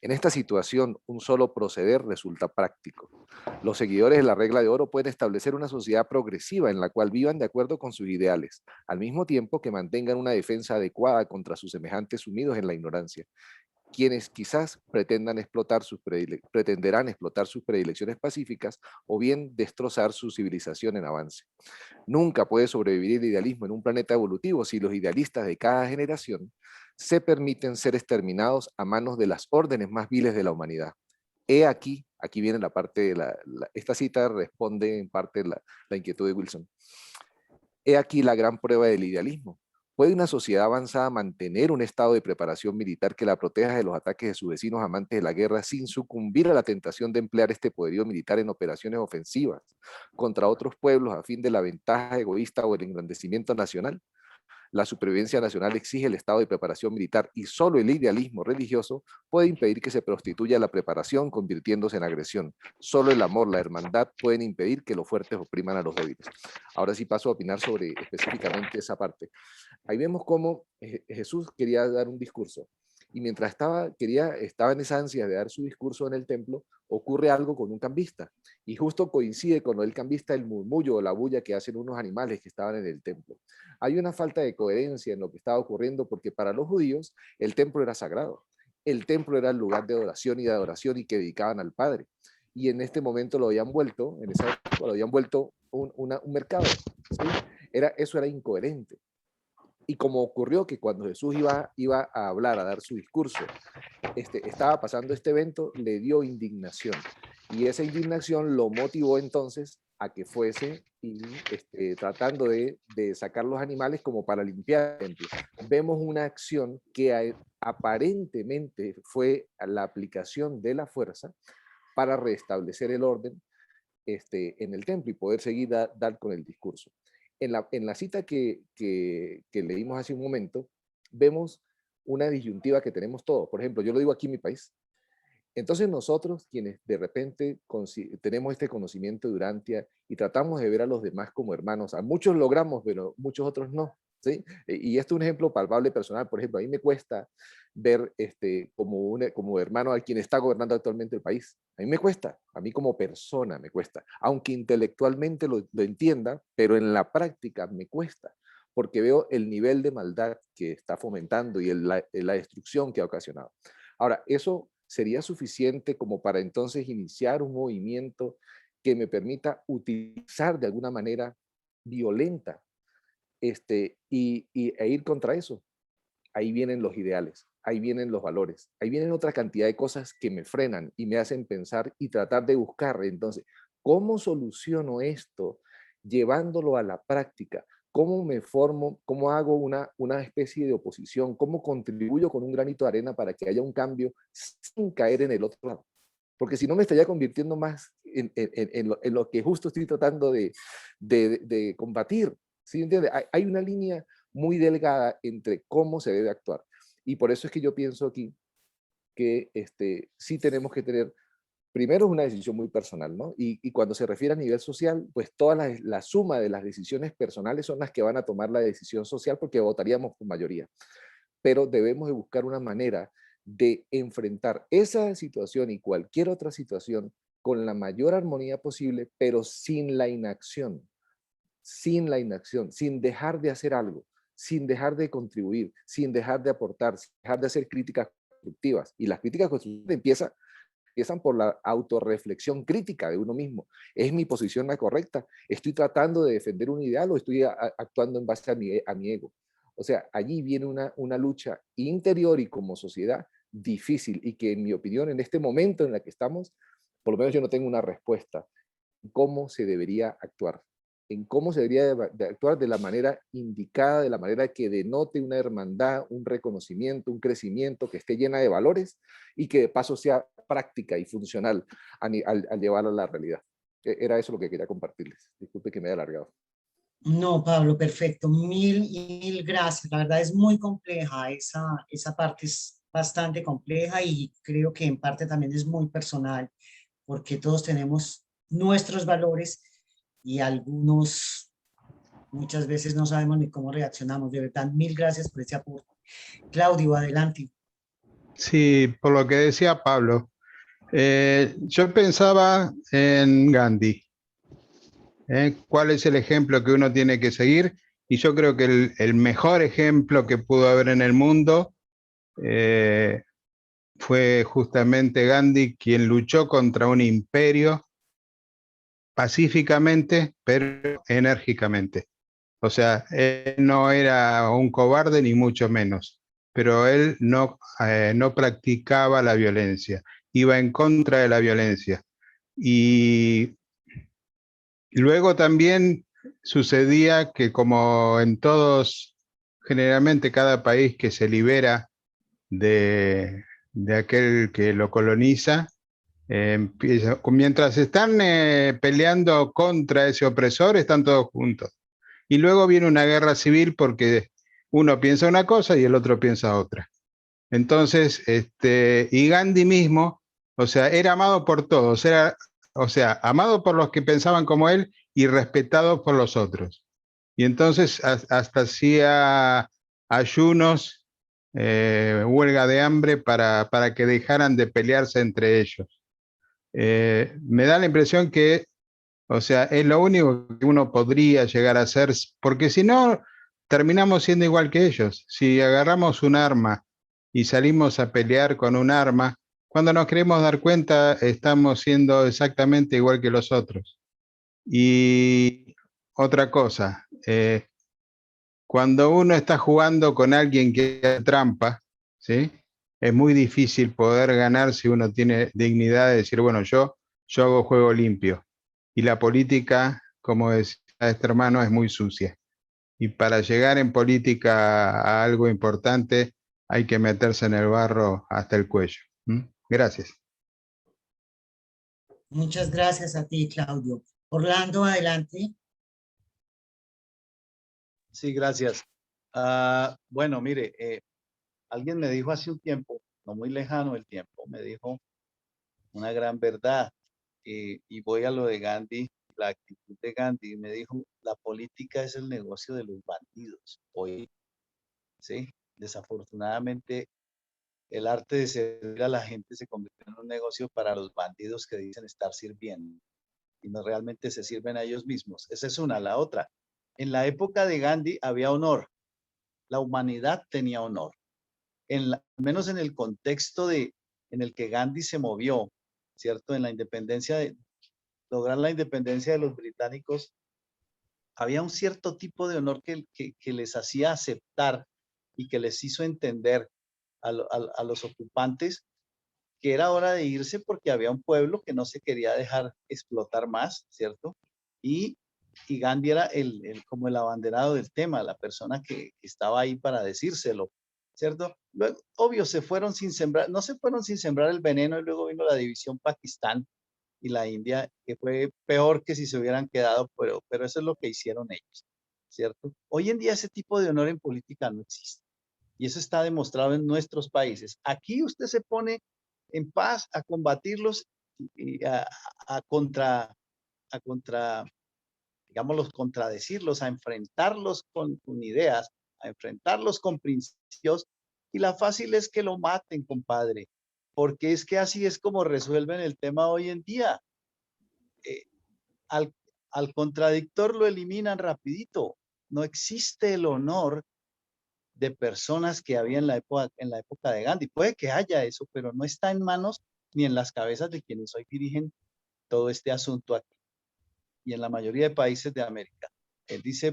En esta situación, un solo proceder resulta práctico. Los seguidores de la regla de oro pueden establecer una sociedad progresiva en la cual vivan de acuerdo con sus ideales, al mismo tiempo que mantengan una defensa adecuada contra sus semejantes sumidos en la ignorancia, quienes quizás pretenderán explotar sus predilecciones pacíficas o bien destrozar su civilización en avance. Nunca puede sobrevivir el idealismo en un planeta evolutivo si los idealistas de cada generación se permiten ser exterminados a manos de las órdenes más viles de la humanidad. Aquí viene la parte de esta cita responde en parte la inquietud de Wilson. He aquí la gran prueba del idealismo. ¿Puede una sociedad avanzada mantener un estado de preparación militar que la proteja de los ataques de sus vecinos amantes de la guerra sin sucumbir a la tentación de emplear este poderío militar en operaciones ofensivas contra otros pueblos a fin de la ventaja egoísta o el engrandecimiento nacional? La supervivencia nacional exige el estado de preparación militar y solo el idealismo religioso puede impedir que se prostituya la preparación convirtiéndose en agresión. Solo el amor, la hermandad pueden impedir que los fuertes opriman a los débiles. Ahora sí paso a opinar sobre específicamente esa parte. Ahí vemos cómo Jesús quería dar un discurso Y mientras estaba en esa ansia de dar su discurso en el templo, ocurre algo con un cambista. Y justo coincide con el cambista el murmullo o la bulla que hacen unos animales que estaban en el templo. Hay una falta de coherencia en lo que estaba ocurriendo, porque para los judíos el templo era sagrado. El templo era el lugar de adoración y que dedicaban al Padre. Y en este momento lo habían vuelto, en esa época lo habían vuelto un mercado. ¿Sí? Eso era incoherente. Y como ocurrió que cuando Jesús iba a hablar, a dar su discurso, estaba pasando este evento, le dio indignación. Y esa indignación lo motivó entonces a que fuese tratando de sacar los animales como para limpiar el templo. Vemos una acción que aparentemente fue la aplicación de la fuerza para restablecer el orden en el templo y poder seguir dar con el discurso. En la cita que leímos hace un momento, vemos una disyuntiva que tenemos todos. Por ejemplo, yo lo digo aquí en mi país. Entonces nosotros, quienes de repente tenemos este conocimiento de Urantia y tratamos de ver a los demás como hermanos, a muchos logramos, pero muchos otros no. ¿Sí? Y esto es un ejemplo palpable personal. Por ejemplo, a mí me cuesta ver como hermano a quien está gobernando actualmente el país. A mí me cuesta, a mí como persona me cuesta, aunque intelectualmente lo entienda, pero en la práctica me cuesta, porque veo el nivel de maldad que está fomentando y la destrucción que ha ocasionado. Ahora, eso sería suficiente como para entonces iniciar un movimiento que me permita utilizar de alguna manera violenta e ir contra eso. Ahí vienen los ideales, ahí vienen los valores, ahí vienen otra cantidad de cosas que me frenan y me hacen pensar y tratar de buscar. Entonces, ¿cómo soluciono esto llevándolo a la práctica? ¿Cómo me formo? ¿Cómo hago una especie de oposición? ¿Cómo contribuyo con un granito de arena para que haya un cambio sin caer en el otro lado? Porque si no me estaría convirtiendo más en lo que justo estoy tratando de combatir. ¿Sí entiende? Hay una línea muy delgada entre cómo se debe actuar. Y por eso es que yo pienso aquí que sí tenemos que tener, primero, una decisión muy personal, ¿no? Y cuando se refiere a nivel social, pues toda la suma de las decisiones personales son las que van a tomar la decisión social, porque votaríamos por mayoría. Pero debemos de buscar una manera de enfrentar esa situación y cualquier otra situación con la mayor armonía posible, pero sin la inacción. Sin dejar de hacer algo, sin dejar de contribuir, sin dejar de aportar, sin dejar de hacer críticas constructivas. Y las críticas constructivas empiezan por la autorreflexión crítica de uno mismo. ¿Es mi posición la correcta? ¿Estoy tratando de defender un ideal o estoy actuando en base a mi ego? O sea, allí viene una lucha interior y como sociedad difícil, y que en mi opinión, en este momento en el que estamos, por lo menos yo no tengo una respuesta. ¿Cómo se debería actuar? En cómo se debería de actuar de la manera indicada, de la manera que denote una hermandad, un reconocimiento, un crecimiento, que esté llena de valores y que de paso sea práctica y funcional al llevarla a la realidad. Era eso lo que quería compartirles. Disculpe que me haya alargado. No, Pablo, perfecto. Mil gracias. La verdad es muy compleja. Esa parte es bastante compleja y creo que en parte también es muy personal, porque todos tenemos nuestros valores y algunos muchas veces no sabemos ni cómo reaccionamos. De verdad, mil gracias por ese aporte. Claudio, adelante. Sí, por lo que decía Pablo, yo pensaba en Gandhi. ¿Cuál es el ejemplo que uno tiene que seguir? Y yo creo que el mejor ejemplo que pudo haber en el mundo fue justamente Gandhi, quien luchó contra un imperio pacíficamente, pero enérgicamente. O sea, él no era un cobarde ni mucho menos, pero él no practicaba la violencia, iba en contra de la violencia. Y luego también sucedía que, como en todos, generalmente cada país que se libera de aquel que lo coloniza, mientras están peleando contra ese opresor, están todos juntos. Y luego viene una guerra civil porque uno piensa una cosa y el otro piensa otra. Entonces, y Gandhi mismo, o sea, era amado por todos, amado por los que pensaban como él y respetado por los otros. Y entonces hasta hacía ayunos huelga de hambre para que dejaran de pelearse entre ellos. Me da la impresión que, o sea, es lo único que uno podría llegar a hacer, porque si no, terminamos siendo igual que ellos. Si agarramos un arma y salimos a pelear con un arma, cuando nos queremos dar cuenta, estamos siendo exactamente igual que los otros. Y otra cosa, cuando uno está jugando con alguien que hace trampa, ¿sí? Es muy difícil poder ganar si uno tiene dignidad de decir, bueno, yo hago juego limpio. Y la política, como decía este hermano, es muy sucia. Y para llegar en política a algo importante, hay que meterse en el barro hasta el cuello. Gracias. Muchas gracias a ti, Claudio. Orlando, adelante. Sí, gracias. Bueno, mire, alguien me dijo hace un tiempo, no muy lejano el tiempo, me dijo una gran verdad, y voy a lo de Gandhi, la actitud de Gandhi, me dijo, la política es el negocio de los bandidos. Hoy, sí, desafortunadamente, el arte de servir a la gente se convirtió en un negocio para los bandidos que dicen estar sirviendo y no realmente se sirven a ellos mismos. Esa es una. La otra, en la época de Gandhi había honor, la humanidad tenía honor. Al menos en el contexto en el que Gandhi se movió, ¿cierto? En la independencia, lograr la independencia de los británicos, había un cierto tipo de honor que les hacía aceptar y que les hizo entender a los ocupantes que era hora de irse porque había un pueblo que no se quería dejar explotar más, ¿cierto? Y Gandhi era como el abanderado del tema, la persona que estaba ahí para decírselo, ¿cierto? Luego, obvio, se fueron sin sembrar, no se fueron sin sembrar el veneno, y luego vino la división Pakistán y la India, que fue peor que si se hubieran quedado, pero eso es lo que hicieron ellos, ¿cierto? Hoy en día ese tipo de honor en política no existe. Y eso está demostrado en nuestros países. Aquí usted se pone en paz a combatirlos y a digámoslos, contradecirlos, a enfrentarlos con ideas, a enfrentarlos con principios. Y la fácil es que lo maten, compadre, porque es que así es como resuelven el tema hoy en día. Al contradictor lo eliminan rapidito. No existe el honor de personas que había en la época de Gandhi. Puede que haya eso, pero no está en manos ni en las cabezas de quienes hoy dirigen todo este asunto aquí y en la mayoría de países de América.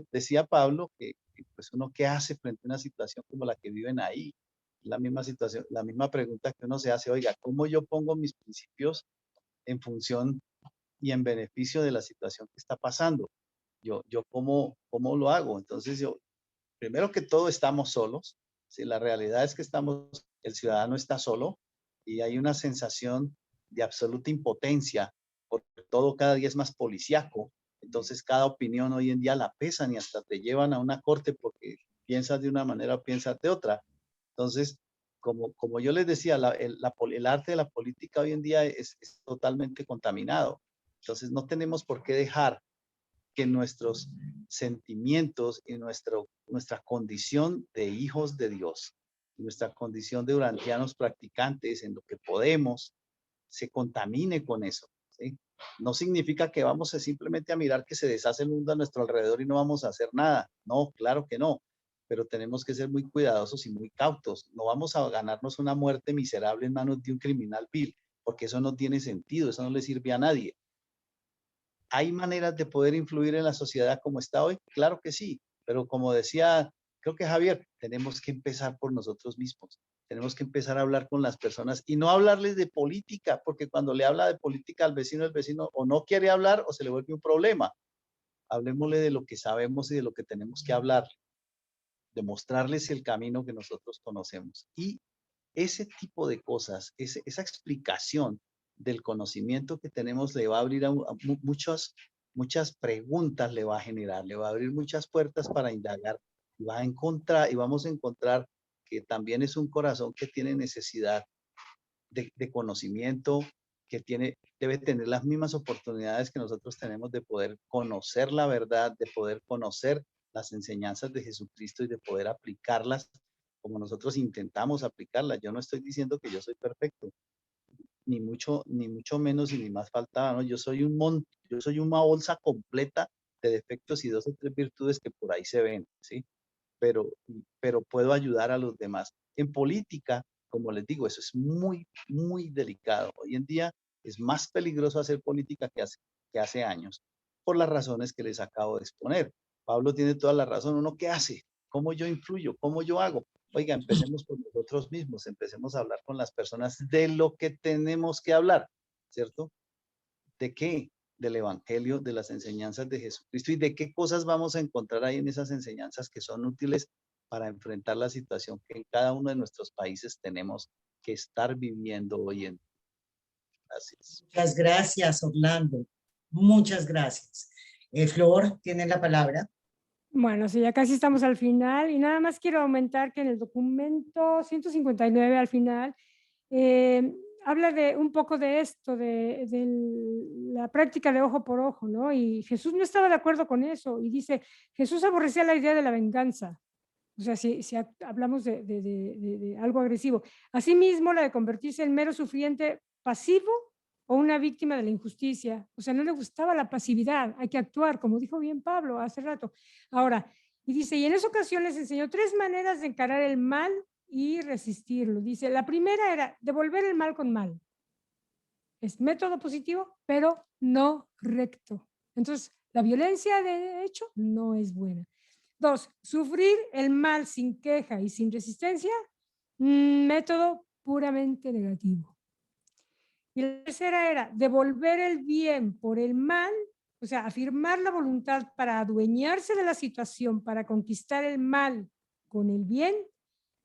Decía Pablo que pues uno qué hace frente a una situación como la que viven ahí. La misma situación, la misma pregunta que uno se hace, oiga, ¿cómo yo pongo mis principios en función y en beneficio de la situación que está pasando? Yo ¿cómo lo hago? Entonces primero que todo estamos solos. ¿Sí? La realidad es que el ciudadano está solo y hay una sensación de absoluta impotencia porque todo cada día es más policíaco. Entonces cada opinión hoy en día la pesan y hasta te llevan a una corte porque piensas de una manera o piensas de otra. Entonces, como yo les decía, el arte de la política hoy en día es totalmente contaminado. Entonces no tenemos por qué dejar que nuestros sentimientos y nuestra condición de hijos de Dios, nuestra condición de urantianos practicantes en lo que podemos, se contamine con eso. ¿sí? No significa que vamos simplemente a mirar que se deshace el mundo a nuestro alrededor y no vamos a hacer nada. No, claro que no. Pero tenemos que ser muy cuidadosos y muy cautos. No vamos a ganarnos una muerte miserable en manos de un criminal vil, porque eso no tiene sentido, eso no le sirve a nadie. ¿Hay maneras de poder influir en la sociedad como está hoy? Claro que sí, pero como decía, creo que Javier, tenemos que empezar por nosotros mismos. Tenemos que empezar a hablar con las personas y no hablarles de política, porque cuando le habla de política al vecino, el vecino o no quiere hablar o se le vuelve un problema. Hablemosle de lo que sabemos y de lo que tenemos que hablar, demostrarles el camino que nosotros conocemos. Y ese tipo de cosas, esa explicación del conocimiento que tenemos le va a abrir a muchas preguntas, le va a generar, le va a abrir muchas puertas para indagar y vamos a encontrar que también es un corazón que tiene necesidad de conocimiento, que debe tener las mismas oportunidades que nosotros tenemos de poder conocer la verdad, de poder conocer las enseñanzas de Jesucristo y de poder aplicarlas como nosotros intentamos aplicarla. Yo no estoy diciendo que yo soy perfecto, ni mucho menos y ni más faltaba, ¿no? Yo soy una bolsa completa de defectos y 2 o 3 virtudes que por ahí se ven, ¿sí? Pero puedo ayudar a los demás. En política, como les digo, eso es muy, muy delicado. Hoy en día es más peligroso hacer política que hace años, por las razones que les acabo de exponer. Pablo tiene toda la razón. ¿Uno qué hace? ¿Cómo yo influyo? ¿Cómo yo hago? Oiga, empecemos por nosotros mismos, empecemos a hablar con las personas de lo que tenemos que hablar, ¿cierto? ¿De qué? Del Evangelio, de las enseñanzas de Jesucristo y de qué cosas vamos a encontrar ahí en esas enseñanzas que son útiles para enfrentar la situación que en cada uno de nuestros países tenemos que estar viviendo hoy en día. Gracias. Muchas gracias, Orlando. Muchas gracias. Flor, tiene la palabra. Bueno, sí, ya casi estamos al final y nada más quiero aumentar que en el documento 159 al final habla de un poco de esto, de la práctica de ojo por ojo, ¿no? Y Jesús no estaba de acuerdo con eso y dice, Jesús aborrecía la idea de la venganza. O sea, si hablamos de algo agresivo. Asimismo, la de convertirse en mero sufriente pasivo o una víctima de la injusticia. O sea, no le gustaba la pasividad, hay que actuar, como dijo bien Pablo hace rato. Ahora, y dice, y en esa ocasión les enseñó 3 maneras de encarar el mal y resistirlo. Dice, la primera era devolver el mal con mal. Es método positivo, pero no recto. Entonces, la violencia de hecho no es buena. 2, sufrir el mal sin queja y sin resistencia, método puramente negativo. Y la tercera era devolver el bien por el mal, o sea, afirmar la voluntad para adueñarse de la situación, para conquistar el mal con el bien,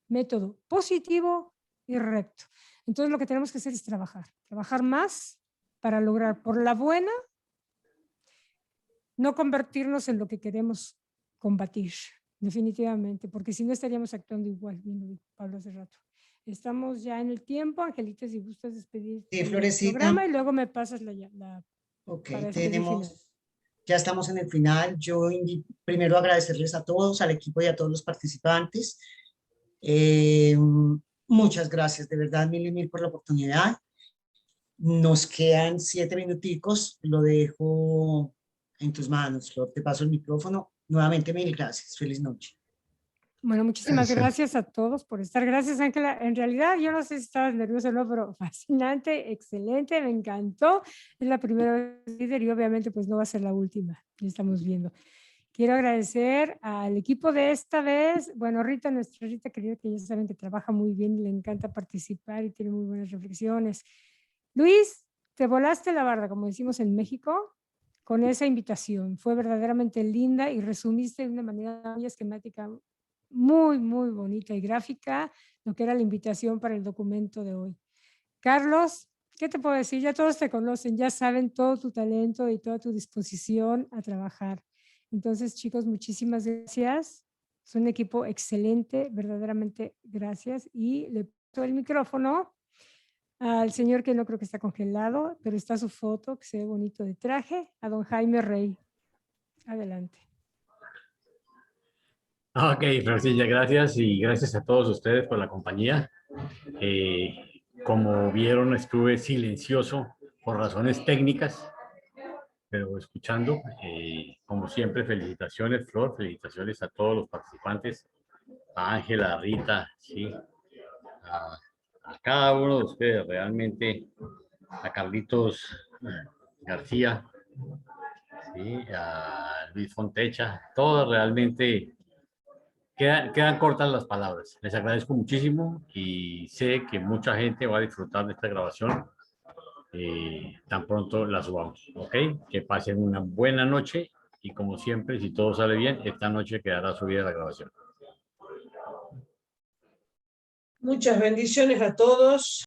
método positivo y recto. Entonces lo que tenemos que hacer es trabajar más para lograr por la buena, no convertirnos en lo que queremos combatir, definitivamente, porque si no estaríamos actuando igual, bien lo dijo Pablo hace rato. Estamos ya en el tiempo, Angelita, si gustas despedirte Sí, del Florecita. programa y luego me pasas la Ok, para despedir final. ya estamos en el final. Yo primero agradecerles a todos, al equipo y a todos los participantes. Muchas gracias, de verdad, mil y mil por la oportunidad. Nos quedan 7 minuticos, lo dejo en tus manos, Flor. Te paso el micrófono. Nuevamente, mil gracias. Feliz noche. Bueno, muchísimas gracias a todos por estar. Gracias, Ángela. En realidad, yo no sé si estabas nerviosa o no, pero fascinante, excelente, me encantó. Es la primera vez líder y obviamente pues no va a ser la última. Ya estamos viendo. Quiero agradecer al equipo de esta vez. Bueno, Rita, nuestra Rita querida, que ya saben que trabaja muy bien y le encanta participar y tiene muy buenas reflexiones. Luis, te volaste la barda, como decimos en México, con esa invitación. Fue verdaderamente linda y resumiste de una manera muy esquemática, muy, muy bonita y gráfica, lo que era la invitación para el documento de hoy. Carlos, ¿qué te puedo decir? Ya todos te conocen, ya saben todo tu talento y toda tu disposición a trabajar. Entonces, chicos, muchísimas gracias. Son un equipo excelente, verdaderamente gracias. Y le paso el micrófono al señor que no creo que está congelado, pero está su foto, que se ve bonito de traje, a don Jaime Rey. Adelante. Ok, Florcilla, gracias y gracias a todos ustedes por la compañía. Como vieron, estuve silencioso por razones técnicas, pero escuchando. Como siempre, felicitaciones, Flor, felicitaciones a todos los participantes, a Ángela, a Rita, ¿sí? a cada uno de ustedes, realmente, a Carlitos García, ¿sí? A Luis Fontecha, todos realmente quedan cortas las palabras. Les agradezco muchísimo y sé que mucha gente va a disfrutar de esta grabación tan pronto la subamos, ¿ok? Que pasen una buena noche y como siempre, si todo sale bien, esta noche quedará subida la grabación. Muchas bendiciones a todos.